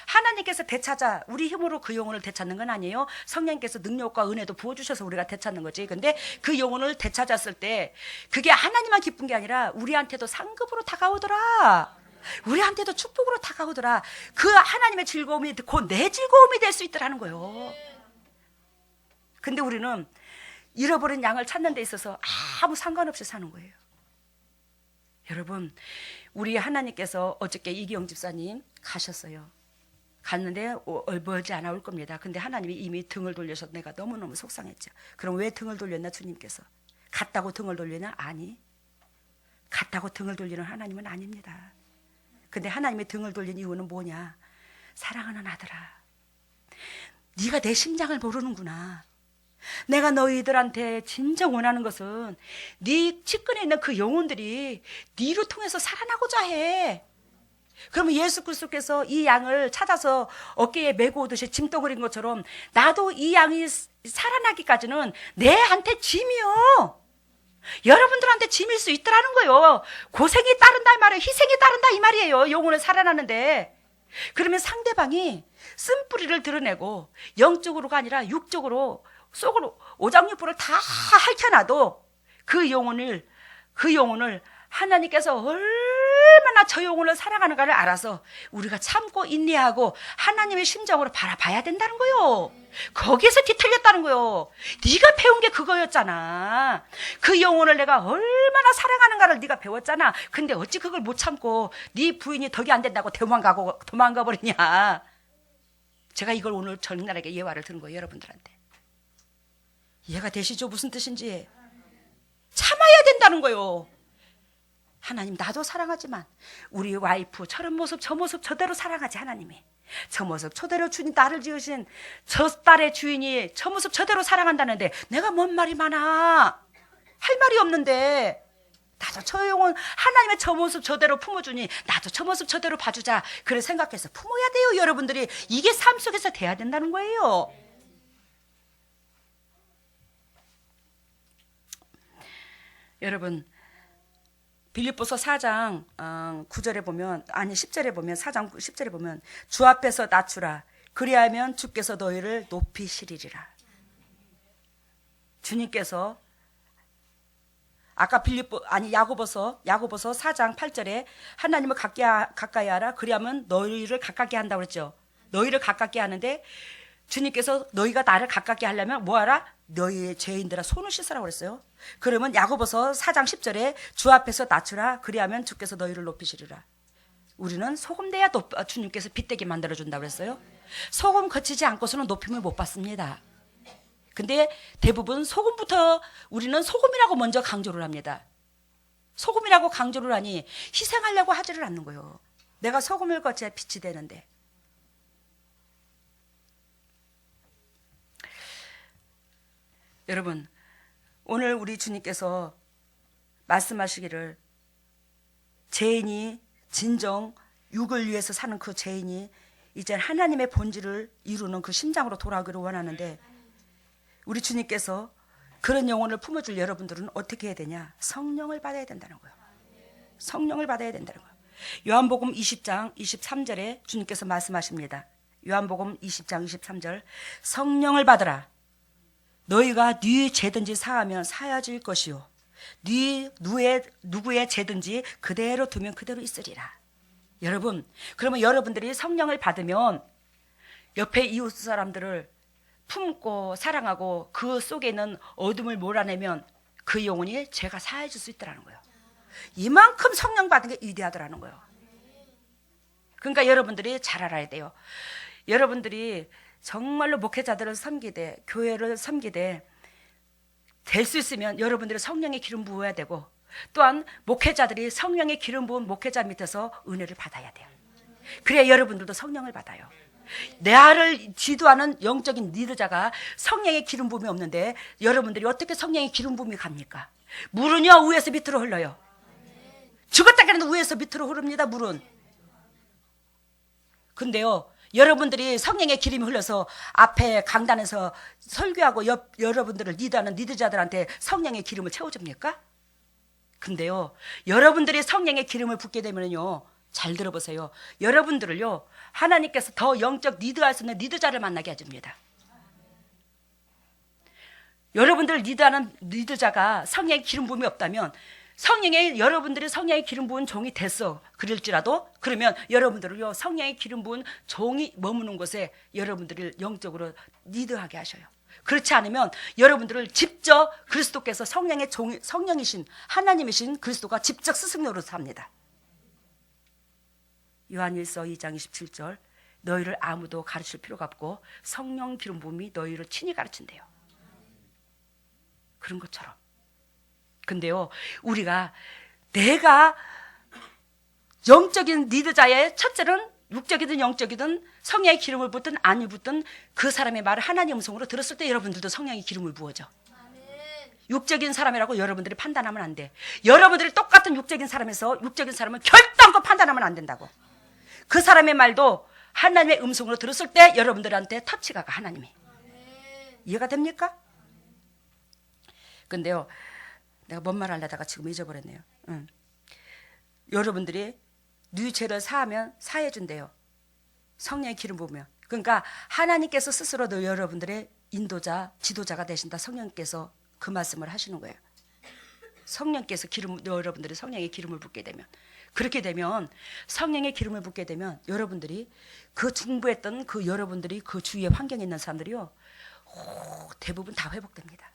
하나님께서 되찾아, 우리 힘으로 그 영혼을 되찾는 건 아니에요. 성령께서 능력과 은혜도 부어주셔서 우리가 되찾는 거지. 근데 그 영혼을 되찾았을 때 그게 하나님만 기쁜 게 아니라 우리한테도 상급으로 다가오더라. 우리한테도 축복으로 다가오더라. 그 하나님의 즐거움이 곧 내 즐거움이 될 수 있더라는 거예요. 근데 우리는 잃어버린 양을 찾는 데 있어서 아무 상관없이 사는 거예요. 여러분, 우리 하나님께서 어저께 이기영 집사님 가셨어요. 갔는데 멀지 않아 올 겁니다. 근데 하나님이 이미 등을 돌려서 내가 너무너무 속상했죠. 그럼 왜 등을 돌렸나 주님께서? 갔다고 등을 돌리나? 아니. 갔다고 등을 돌리는 하나님은 아닙니다. 근데 하나님의 등을 돌린 이유는 뭐냐? 사랑하는 아들아, 네가 내 심장을 모르는구나. 내가 너희들한테 진정 원하는 것은 네 측근에 있는 그 영혼들이 네로 통해서 살아나고자 해. 그러면 예수 그리스도께서 이 양을 찾아서 어깨에 메고 오듯이 짐덩어리인 것처럼 나도 이 양이 살아나기까지는 내한테 짐이요. 여러분들한테 짐일 수 있더라는 거예요. 고생이 따른다 이 말이에요. 희생이 따른다 이 말이에요. 영혼을 살아나는데. 그러면 상대방이 쓴뿌리를 드러내고 영적으로가 아니라 육적으로 속으로 오장육부를 다 핥혀놔도 그 영혼을 하나님께서 얼마나 저 영혼을 사랑하는가를 알아서 우리가 참고 인내하고 하나님의 심정으로 바라봐야 된다는 거예요. 거기에서 뒤틀렸다는 거예요. 네가 배운 게 그거였잖아. 그 영혼을 내가 얼마나 사랑하는가를 네가 배웠잖아. 근데 어찌 그걸 못 참고 네 부인이 덕이 안 된다고 도망가 버리냐. 제가 이걸 오늘 정나라하게 예화를 드는 거예요, 여러분들한테. 이해가 되시죠? 무슨 뜻인지. 참아야 된다는 거예요. 하나님, 나도 사랑하지만 우리 와이프 저런 모습 저 모습 저대로 사랑하지. 하나님이 저 모습 저대로 주님 나를 지으신 저 딸의 주인이 저 모습 저대로 사랑한다는데 내가 뭔 말이 많아. 할 말이 없는데 나도 저 영혼 하나님의 저 모습 저대로 품어주니 나도 저 모습 저대로 봐주자. 그래 생각해서 품어야 돼요. 여러분들이 이게 삶 속에서 돼야 된다는 거예요. 여러분, 빌립보서 4장 9절에 보면, 아니 10절에 보면, 4장 10절에 보면 주 앞에서 낮추라. 그리하면 주께서 너희를 높이시리라. 주님께서 아까 야고보서 4장 8절에 하나님을 가까이 하라. 그리하면 너희를 가깝게 한다고 그랬죠. 너희를 가깝게 하는데 주님께서 너희가 나를 가깝게 하려면 뭐하라? 너희의 죄인들아 손을 씻으라고 그랬어요. 그러면 야고보서 4장 10절에 주 앞에서 낮추라. 그리하면 주께서 너희를 높이시리라. 우리는 소금 돼야 주님께서 빛되게 만들어준다고 그랬어요. 소금 거치지 않고서는 높임을 못 받습니다. 근데 대부분 소금부터 우리는 소금이라고 먼저 강조를 합니다. 소금이라고 강조를 하니 희생하려고 하지를 않는 거예요. 내가 소금을 거쳐야 빛이 되는데. 여러분, 오늘 우리 주님께서 말씀하시기를 죄인이 진정 육을 위해서 사는 그 죄인이 이제 하나님의 본질을 이루는 그 심장으로 돌아오기를 원하는데 우리 주님께서 그런 영혼을 품어줄 여러분들은 어떻게 해야 되냐? 성령을 받아야 된다는 거예요. 성령을 받아야 된다는 거예요. 요한복음 20장 23절에 주님께서 말씀하십니다. 요한복음 20장 23절 성령을 받으라. 너희가 네 죄든지 사하면 사여질 것이요 네 누구의 죄든지 그대로 두면 그대로 있으리라. 여러분, 그러면 여러분들이 성령을 받으면 옆에 이웃 사람들을 품고 사랑하고 그 속에 있는 어둠을 몰아내면 그 영혼이 죄가 사해질 수 있다는 거예요. 이만큼 성령 받은 게 위대하더라는 거예요. 그러니까 여러분들이 잘 알아야 돼요. 여러분들이 정말로 목회자들을 섬기되 교회를 섬기되 될 수 있으면 여러분들이 성령의 기름 부어야 되고 또한 목회자들이 성령의 기름 부은 목회자 밑에서 은혜를 받아야 돼요. 그래야 여러분들도 성령을 받아요. 나를 지도하는 영적인 리더자가 성령의 기름 부음이 없는데 여러분들이 어떻게 성령의 기름 부음이 갑니까? 물은요 위에서 밑으로 흘러요. 죽었다 그래도 위에서 밑으로 흐릅니다. 물은. 근데요 여러분들이 성령의 기름이 흘러서 앞에 강단에서 설교하고 여러분들을 리드하는 리더자들한테 성령의 기름을 채워줍니까? 근데요 여러분들이 성령의 기름을 붓게 되면요 잘 들어보세요. 여러분들을요 하나님께서 더 영적 리드할 수 있는 리더자를 만나게 해줍니다. 여러분들을 리드하는 리더자가 성령의 기름 부음이 없다면 여러분들이 성령의 기름 부은 종이 됐어 그럴지라도 그러면 여러분들을요 성령의 기름 부은 종이 머무는 곳에 여러분들을 영적으로 리드하게 하셔요. 그렇지 않으면 여러분들을 직접 그리스도께서 성령이신 하나님이신 그리스도가 직접 스승 노릇을 합니다. 요한일서 2장 27절 너희를 아무도 가르칠 필요가 없고 성령 기름 부음이 너희를 친히 가르친대요. 그런 것처럼. 근데요 내가 영적인 리더자의 첫째는 육적이든 영적이든 성령의 기름을 붓든 안 붓든 그 사람의 말을 하나님의 음성으로 들었을 때 여러분들도 성령의 기름을 부어줘. 육적인 사람이라고 여러분들이 판단하면 안 돼. 여러분들이 똑같은 육적인 사람에서 육적인 사람은 결단코 판단하면 안 된다고. 그 사람의 말도 하나님의 음성으로 들었을 때 여러분들한테 터치가 가 하나님이. 이해가 됩니까? 근데요 내가 뭔 말 하려다가 지금 잊어버렸네요. 여러분들이 네 죄를 사하면 사해 준대요. 성령의 기름 부으면. 그러니까 하나님께서 스스로도 여러분들의 인도자, 지도자가 되신다. 성령께서 그 말씀을 하시는 거예요. 성령께서 여러분들이 성령의 기름을 붓게 되면 그렇게 되면 성령의 기름을 붓게 되면 여러분들이 그 중부했던 그 여러분들이 그 주위에 환경에 있는 사람들이요 대부분 다 회복됩니다.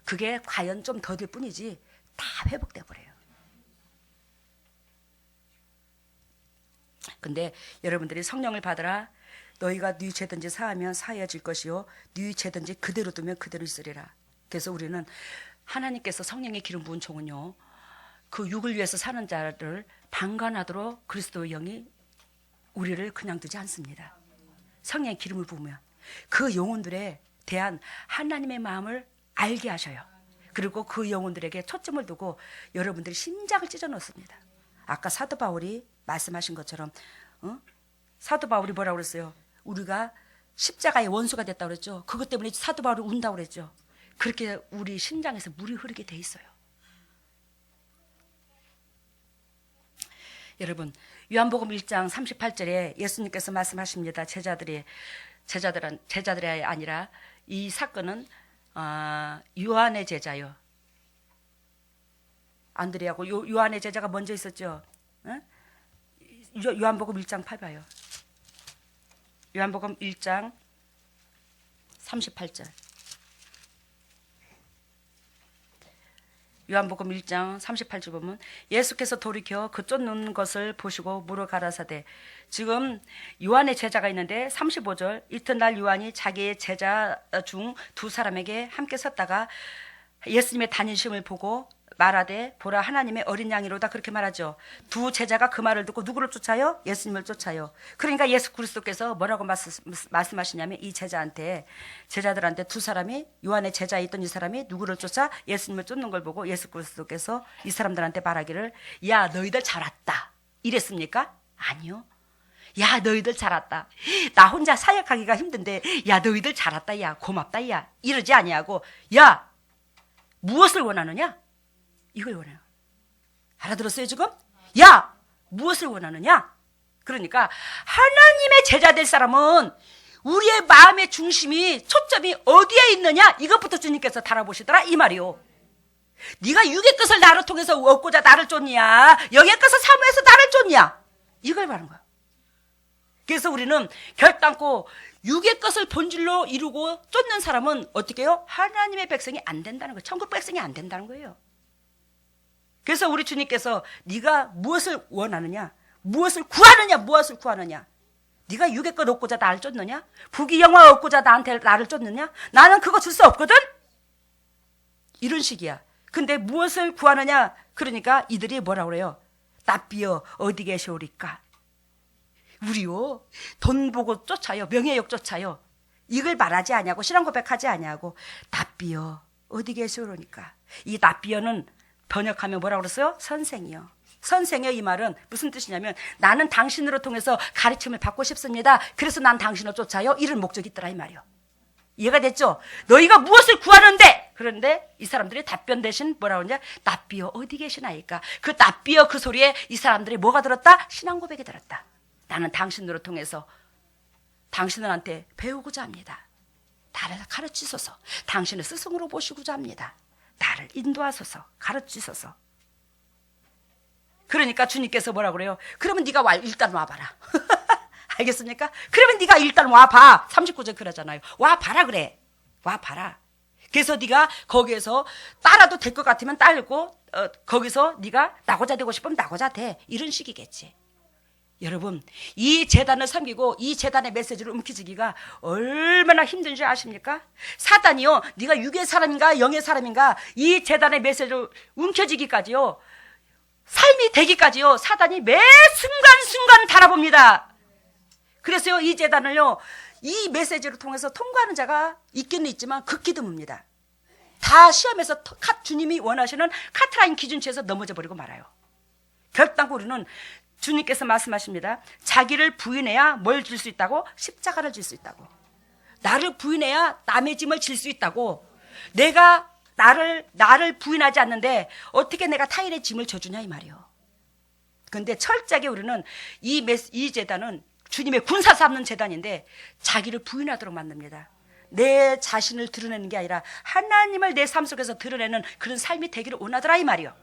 그게 과연 좀 더딜 뿐이지 다 회복돼 버려요. 근데 여러분들이 성령을 받으라. 너희가 네 죄든지 사하면 사해질 것이요 네 죄든지 그대로 두면 그대로 있으리라. 그래서 우리는 하나님께서 성령의 기름 부은 종은요 그 육을 위해서 사는 자를 방관하도록 그리스도의 영이 우리를 그냥 두지 않습니다. 성령의 기름을 부으면 그 영혼들에 대한 하나님의 마음을 알게 하셔요. 그리고 그 영혼들에게 초점을 두고 여러분들이 심장을 찢어 놓습니다. 아까 사도 바울이 말씀하신 것처럼 사도 바울이 뭐라고 그랬어요? 우리가 십자가의 원수가 됐다고 그랬죠. 그것 때문에 사도 바울이 운다고 그랬죠. 그렇게 우리 심장에서 물이 흐르게 돼 있어요. 여러분 요한복음 1장 38절에 예수님께서 말씀하십니다. 제자들이 아니라 이 사건은 요한의 제자요. 안드레하고 요한의 제자가 먼저 있었죠. 요한복음 1장 8봐요. 요한복음 1장 38절. 요한복음 1장 38절 보면 예수께서 돌이켜 그 쫓는 것을 보시고 물어 가라사대. 지금 요한의 제자가 있는데 35절 이튿날 요한이 자기의 제자 중 두 사람에게 함께 섰다가 예수님의 다니심을 보고 말하되 보라 하나님의 어린 양이로다 그렇게 말하죠. 두 제자가 그 말을 듣고 누구를 쫓아요? 예수님을 쫓아요. 그러니까 예수 그리스도께서 뭐라고 말씀하시냐면 이 제자들한테 두 사람이 요한의 제자에 있던 이 사람이 누구를 쫓아 예수님을 쫓는 걸 보고 예수 그리스도께서 이 사람들한테 말하기를 야 너희들 잘 왔다 이랬습니까? 아니요. 야 너희들 잘 왔다. 나 혼자 사역하기가 힘든데 야 너희들 잘 왔다 야 고맙다 야 이러지 아니하고 야 무엇을 원하느냐? 이걸 원해요. 알아들었어요 지금? 야 무엇을 원하느냐? 그러니까 하나님의 제자 될 사람은 우리의 마음의 중심이 초점이 어디에 있느냐 이것부터 주님께서 달아보시더라 이 말이요. 네가 육의 것을 나를 통해서 얻고자 나를 쫓냐 영의 것을 사모해서 나를 쫓냐 이걸 말하는 거야. 그래서 우리는 결단코 육의 것을 본질로 이루고 쫓는 사람은 어떻게 해요? 하나님의 백성이 안 된다는 거예요. 천국 백성이 안 된다는 거예요. 그래서 우리 주님께서 네가 무엇을 원하느냐 무엇을 구하느냐 네가 육의 것 얻고자 나를 쫓느냐 부귀 영화 얻고자 나를 쫓느냐 나는 그거 줄 수 없거든 이런 식이야. 근데 무엇을 구하느냐 그러니까 이들이 뭐라고 그래요? 납비여 어디 계시오리까 우리요 돈 보고 쫓아요. 명예욕 쫓아요. 이걸 말하지 아니하고 신앙 고백하지 아니하고 납비여 어디 계시오 그러니까 이 납비여는 번역하면 뭐라고 그랬어요? 선생이요. 선생이요 이 말은 무슨 뜻이냐면 나는 당신으로 통해서 가르침을 받고 싶습니다. 그래서 난 당신을 쫓아요. 이런 목적이 있더라 이 말이요. 이해가 됐죠? 너희가 무엇을 구하는데? 그런데 이 사람들이 답변 대신 뭐라고 하냐? 납비여 어디 계시나이까? 그 납비여 그 소리에 이 사람들이 뭐가 들었다? 신앙 고백이 들었다. 나는 당신으로 통해서 당신들한테 배우고자 합니다. 나를 가르치소서. 당신을 스승으로 보시고자 합니다. 나를 인도하소서. 가르치소서. 그러니까 주님께서 뭐라고 그래요? 그러면 네가 일단 와봐라. 알겠습니까? 그러면 네가 일단 와봐. 39절 그러잖아요. 와봐라 그래. 와봐라. 그래서 네가 거기에서 따라도 될 것 같으면 따르고 거기서 네가 나고자 되고 싶으면 나고자 돼. 이런 식이겠지. 여러분 이 재단을 섬기고 이 재단의 메시지를 움켜쥐기가 얼마나 힘든 줄 아십니까? 사단이요 네가 육의 사람인가 영의 사람인가 이 재단의 메시지를 움켜쥐기까지요 삶이 되기까지요 사단이 매 순간순간 달아봅니다. 그래서요 이 재단을요 이 메시지를 통해서 통과하는 자가 있기는 있지만 극히 드뭅니다. 다 시험에서 주님이 원하시는 카트라인 기준치에서 넘어져 버리고 말아요. 결단코 우리는 주님께서 말씀하십니다. 자기를 부인해야 뭘 질 수 있다고? 십자가를 질 수 있다고. 나를 부인해야 남의 짐을 질 수 있다고. 내가 나를 부인하지 않는데 어떻게 내가 타인의 짐을 져주냐 이 말이요. 그런데 철저하게 우리는 이 재단은 주님의 군사 삼는 재단인데 자기를 부인하도록 만듭니다. 내 자신을 드러내는 게 아니라 하나님을 내 삶 속에서 드러내는 그런 삶이 되기를 원하더라 이 말이요.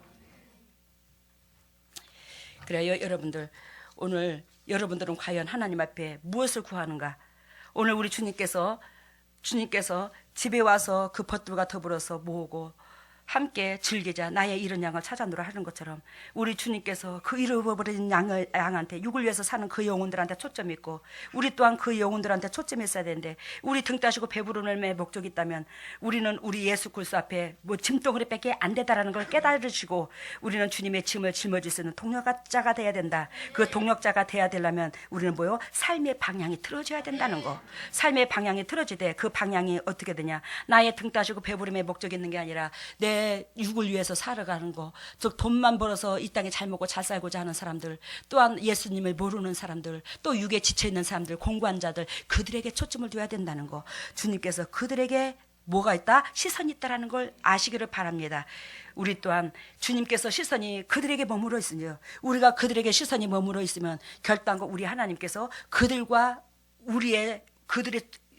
그래요 여러분들 오늘 여러분들은 과연 하나님 앞에 무엇을 구하는가? 오늘 우리 주님께서 집에 와서 그 벗들과 더불어서 모으고 함께 즐기자 나의 잃은 양을 찾아노라 하는 것처럼 우리 주님께서 그 잃어버린 양한테 육을 위해서 사는 그 영혼들한테 초점이 있고 우리 또한 그 영혼들한테 초점이 있어야 되는데 우리 등 따시고 배부름의 목적이 있다면 우리는 우리 예수 그리스도 앞에 뭐 짐덩어리밖에 안 되다라는 걸 깨달으시고 우리는 주님의 짐을 짊어질 수 있는 동력자가 돼야 된다. 그 동력자가 돼야 되려면 우리는 뭐요? 삶의 방향이 틀어져야 된다는 거. 삶의 방향이 틀어지되 그 방향이 어떻게 되냐? 나의 등 따시고 배부름의 목적이 있는 게 아니라 내 육을 위해서 살아가는 거, 즉 돈만 벌어서 이 땅에 잘 먹고 잘 살고자 하는 사람들, 또한 예수님을 모르는 사람들, 또 육에 지쳐있는 사람들, 공고한 자들, 그들에게 초점을 둬야 된다는 거. 주님께서 그들에게 뭐가 있다? 시선이 있다라는 걸 아시기를 바랍니다. 우리 또한 주님께서 시선이 그들에게 머물러 있으며 우리가 그들에게 시선이 머물러 있으면 결단코 우리 하나님께서 그들의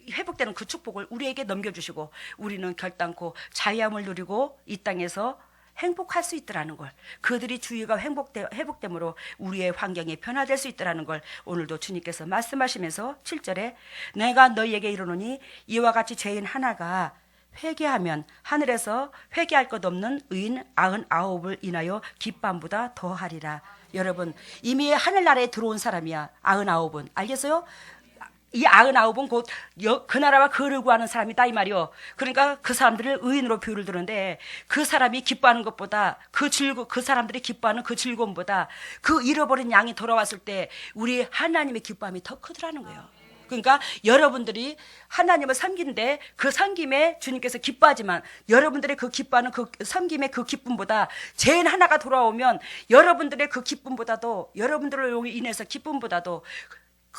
회복되는 그 축복을 우리에게 넘겨주시고 우리는 결단코 자유함을 누리고 이 땅에서 행복할 수 있더라는 걸, 그들이 주의가 회복됨으로 우리의 환경이 변화될 수 있더라는 걸 오늘도 주님께서 말씀하시면서 7절에 내가 너희에게 이르노니 이와 같이 죄인 하나가 회개하면 하늘에서 회개할 것 없는 의인 99을 인하여 기쁨보다 더하리라. 여러분 이미 하늘나라에 들어온 사람이야 99은. 알겠어요? 이 99은 곧 그 나라와 그를 구하는 사람이다 이 말이요. 그러니까 그 사람들을 의인으로 비유를 드는데 그 사람이 기뻐하는 것보다 그 사람들이 기뻐하는 그 즐거움보다 그 잃어버린 양이 돌아왔을 때 우리 하나님의 기쁨이 더 크더라는 거예요. 그러니까 여러분들이 하나님을 섬기는데 그 섬김에 주님께서 기뻐하지만 여러분들의 그 기뻐하는 그 섬김의 그 기쁨보다 죄인 하나가 돌아오면 여러분들의 그 기쁨보다도 여러분들로 인해서 기쁨보다도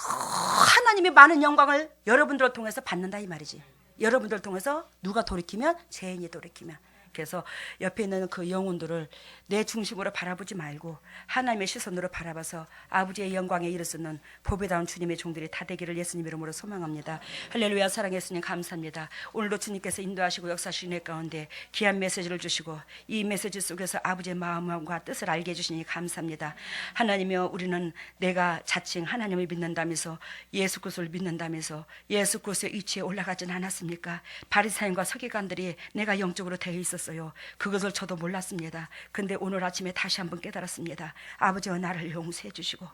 하나님의 많은 영광을 여러분들을 통해서 받는다 이 말이지. 여러분들을 통해서 누가 돌이키면 죄인이 돌이키면. 그래서 옆에 있는 그 영혼들을 내 중심으로 바라보지 말고 하나님의 시선으로 바라봐서 아버지의 영광에 이를 수 있는 보배다운 주님의 종들이 다 되기를 예수님 이름으로 소망합니다. 할렐루야. 사랑의 예수님 감사합니다. 오늘도 주님께서 인도하시고 역사하시는 가운데 귀한 메시지를 주시고 이 메시지 속에서 아버지의 마음과 뜻을 알게 해주시니 감사합니다. 하나님이여 우리는 내가 자칭 하나님을 믿는다면서 예수 그리스도를 믿는다면서 예수 그리스도의 위치에 올라가진 않았습니까? 바리새인과 서기관들이 내가 영적으로 되어 있었어요. 그것을 저도 몰랐습니다. 근데 오늘 아침에 다시 한번 깨달았습니다. 아버지와 나를 용서해 주시고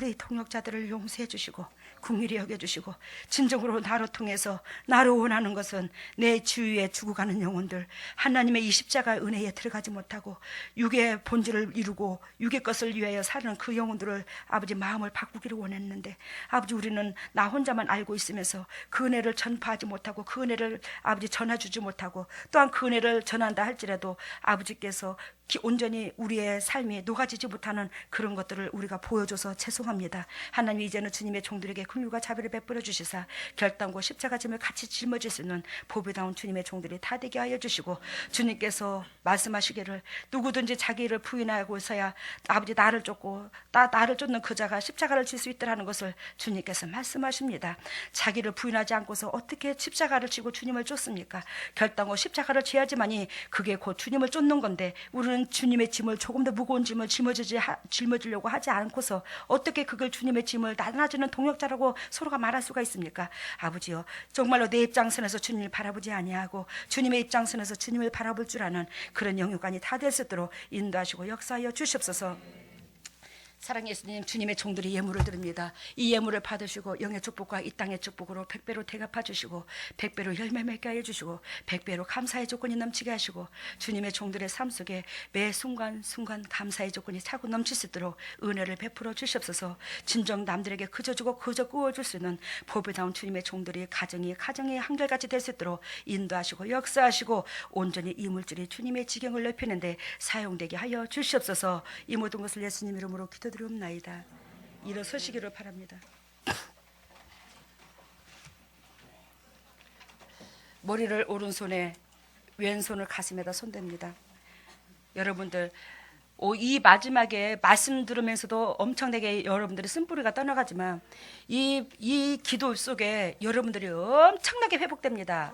우리 통역자들을 용서해 주시고 긍휼히 여겨주시고 진정으로 나로 통해서 나로 원하는 것은 내 주위에 죽어가는 영혼들, 하나님의 이 십자가 은혜에 들어가지 못하고 육의 본질을 이루고 육의 것을 위하여 사는 그 영혼들을 아버지 마음을 바꾸기를 원했는데 아버지 우리는 나 혼자만 알고 있으면서 그 은혜를 전파하지 못하고 그 은혜를 아버지 전해주지 못하고 또한 그 은혜를 전한다 할지라도 아버지께서 온전히 우리의 삶이 녹아지지 못하는 그런 것들을 우리가 보여줘서 죄송합니다. 하나님 이제는 주님의 종들에게 긍휼과 자비를 베풀어 주시사 결단과 십자가 짐을 같이 짊어질 수 있는 보배다운 주님의 종들이 다 되게 하여 주시고 주님께서 말씀하시기를 누구든지 자기 일을 부인하고서야 아버지 나를 쫓고 나를 쫓는 그 자가 십자가를 질 수 있더라는 것을 주님께서 말씀하십니다. 자기를 부인하지 않고서 어떻게 십자가를 지고 주님을 쫓습니까? 결단과 십자가를 져야지만이 그게 곧 주님을 쫓는 건데 우리는 주님의 짐을 조금 더 무거운 짐을 짊어지려고 하지 않고서 어떻게 그걸 주님의 짐을 나눠주는 동역자라고 서로가 말할 수가 있습니까? 아버지요, 정말로 내 입장선에서 주님을 바라보지 아니하고 주님의 입장선에서 주님을 바라볼 줄 아는 그런 영육간이 다 될 수 있도록 인도하시고 역사하여 주시옵소서. 사랑의 예수님, 주님의 종들이 예물을 드립니다. 이 예물을 받으시고 영의 축복과 이 땅의 축복으로 100배로 대갚아 주시고 100배로 열매 맺게 하여 주시고 100배로 감사의 조건이 넘치게 하시고 주님의 종들의 삶 속에 매 순간순간 감사의 조건이 차고 넘칠 수 있도록 은혜를 베풀어 주시옵소서. 진정 남들에게 그저 주고 그저 구워줄 수 있는 보배다운 주님의 종들이 가정이 한결같이 될 수 있도록 인도하시고 역사하시고 온전히 이 물질이 주님의 지경을 넓히는데 사용되게 하여 주시옵소서. 이 모든 것을 예수님 이름으로 기도드리옵나이다. 일어서시기를 바랍니다. 머리를 오른손에 왼손을 가슴에다 손댑니다. 여러분들 이 마지막에 말씀 들으면서도 엄청나게 여러분들의 쓴뿌리가 떠나가지만 이 기도 속에 여러분들이 엄청나게 회복됩니다.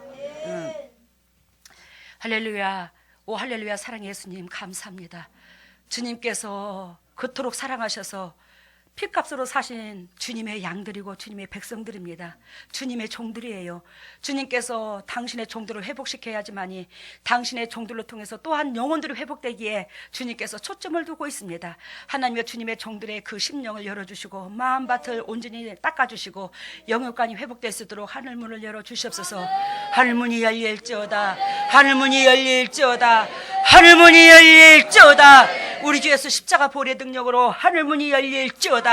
할렐루야. 오 할렐루야. 사랑의 예수님 감사합니다. 주님께서 그토록 사랑하셔서 핏값으로 사신 주님의 양들이고 주님의 백성들입니다. 주님의 종들이에요. 주님께서 당신의 종들을 회복시켜야지만이 당신의 종들로 통해서 또한 영혼들이 회복되기에 주님께서 초점을 두고 있습니다. 하나님의 주님의 종들의 그 심령을 열어주시고 마음밭을 온전히 닦아주시고 영육간이 회복될 수 있도록 하늘문을 열어주시옵소서. 하늘문이 열릴지어다. 하늘문이 열릴지어다. 하늘문이 열릴지어다. 우리 주 예수 십자가 보혈의 능력으로 하늘문이 열릴지어다.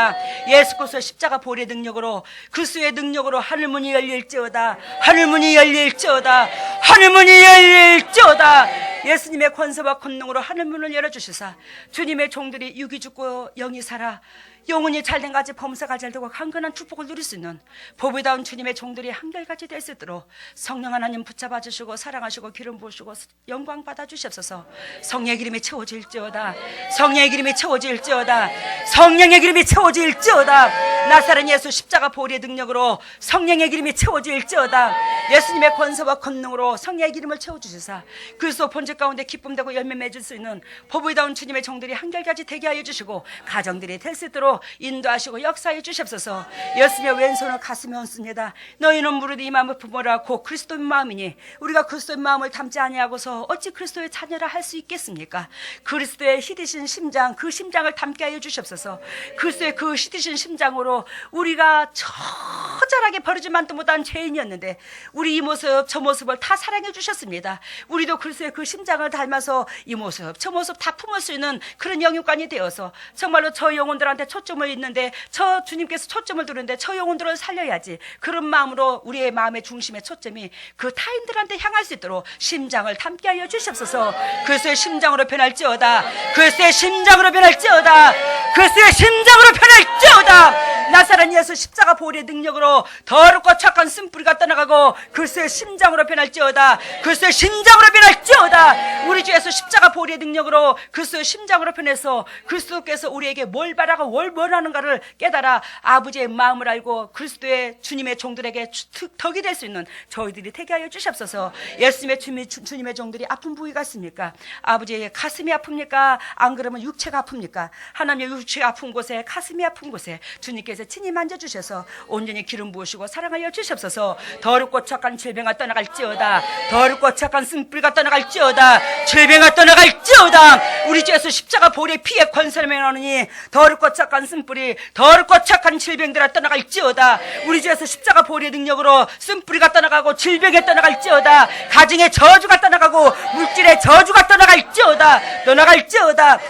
예수 그리스도의 십자가 보혈의 능력으로 그리스도의 능력으로 하늘문이 열릴지어다. 하늘문이 열릴지어다. 하늘문이 열릴지어다. 예수님의 권세와 권능으로 하늘문을 열어주시사 주님의 종들이 육이 죽고 영이 살아 영혼이 잘된 가지 범사가 잘되고 강건한 축복을 누릴 수 있는 보배다운 주님의 종들이 한결같이 될 수 있도록 성령 하나님 붙잡아 주시고 사랑하시고 기름 부으시고 영광 받아 주시옵소서. 성령의 기름이 채워질지어다. 성령의 기름이 채워질지어다. 성령의 기름이 채워질지어다. 나사렛 예수 십자가 보혈의 능력으로 성령의 기름이 채워질지어다. 예수님의 권세와 권능으로 성령의 기름을 채워주시사 그리스도 본질 가운데 기쁨되고 열매 맺을 수 있는 보배다운 주님의 종들이 한결같이 되게 하여 주시고 가정들이 될 수 있도록 인도하시고 역사해 주시옵소서. 예수님의 왼손을 가슴에 얹습니다. 너희는 무릇 이 마음을 품으라. 곧 그리스도의 마음이니 우리가 그리스도의 마음을 담지 아니하고서 어찌 그리스도의 자녀라 할 수 있겠습니까? 그리스도의 희디신 심장, 그 심장을 담게 하여 주시옵소서. 그리스도의 그 희디신 심장으로 우리가 처절하게 버리지만도 못한 죄인이었는데 우리 이 모습 저 모습을 다 사랑해 주셨습니다. 우리도 그리스도의 그 심장을 닮아서 이 모습 저 모습 다 품을 수 있는 그런 영육간이 되어서 정말로 저 영혼들한테 초점을 있는데 저 주님께서 초점을 두는데 저 영혼들을 살려야지. 그런 마음으로 우리의 마음의 중심의 초점이 그 타인들한테 향할 수 있도록 심장을 담게 하여 주시옵소서. 그리스도의 심장으로 변할지어다. 그리스도의 심장으로 변할지어다. 그리스도의 심장으로 변할지어다. 나사렛 예수 십자가 보혈의 능력으로 더럽고 착한 쓴뿌리가 떠나가고 그리스도의 심장으로 변할지어다. 그리스도의 심장으로 변할지어다. 우리 주 예수 십자가 보혈의 능력으로 그리스도의 심장으로 변해서 그리스도께서 우리에게 뭘 바라고 뭘 원하는가를 깨달아 아버지의 마음을 알고 그리스도의 주님의 종들에게 덕이 될 수 있는 저희들이 되게 하여 주시옵소서. 예수님의 주님의 종들이 아픈 부위가 있습니까? 아버지의 가슴이 아픕니까? 안 그러면 육체가 아픕니까? 하나님의 육체가 아픈 곳에 가슴이 아픈 곳에 주님께서 친히 만져주셔서 온전히 기름 부으시고 사랑하여 주시옵소서. 더럽고 착한 질병아 떠나갈지어다. 더럽고 착한 쓴뿌리가 떠나갈지어다. 질병아 떠나갈지어다. 우리 주 예수 십자가 보혈의 피의 권세를 명하노니 더럽고 착한 쓴뿌리 더럽고 착한 질병들아 떠나갈지어다. 우리 주 예수 십자가 보혈의 능력으로 쓴뿌리가 떠나가고 질병이 떠나갈지어다. 가정의 저주가 떠나가고 물질의 저주가 떠나갈지어다.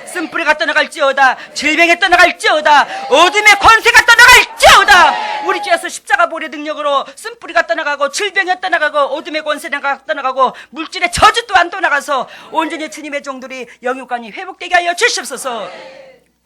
쓴뿌리가 떠나갈지어다. 질병이 떠나갈지어다. 어둠의 권세가 떠나갈지어다. 우리 주 예수 십자가 보혈의 능력으로 쓴뿌리가 떠나가고 질병이 떠나가고 어둠의 권세가 떠나가고 물질의 저주 또한 떠나가서 온전히 주님의 종들이 영육간이 회복되게 하여 주시옵소서.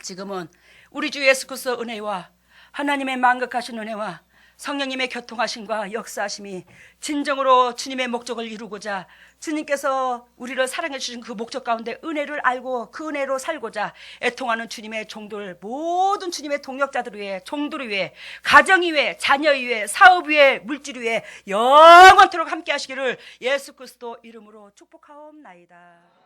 지금은 우리 주 예수 그리스도 은혜와 하나님의 만극하신 은혜와 성령님의 교통하심과 역사하심이 진정으로 주님의 목적을 이루고자 주님께서 우리를 사랑해 주신 그 목적 가운데 은혜를 알고 그 은혜로 살고자 애통하는 주님의 종들, 모든 주님의 동역자들 위해, 종들 위해, 가정 위해, 자녀 위해, 사업 위해, 물질 위해 영원토록 함께 하시기를 예수 그리스도 이름으로 축복하옵나이다.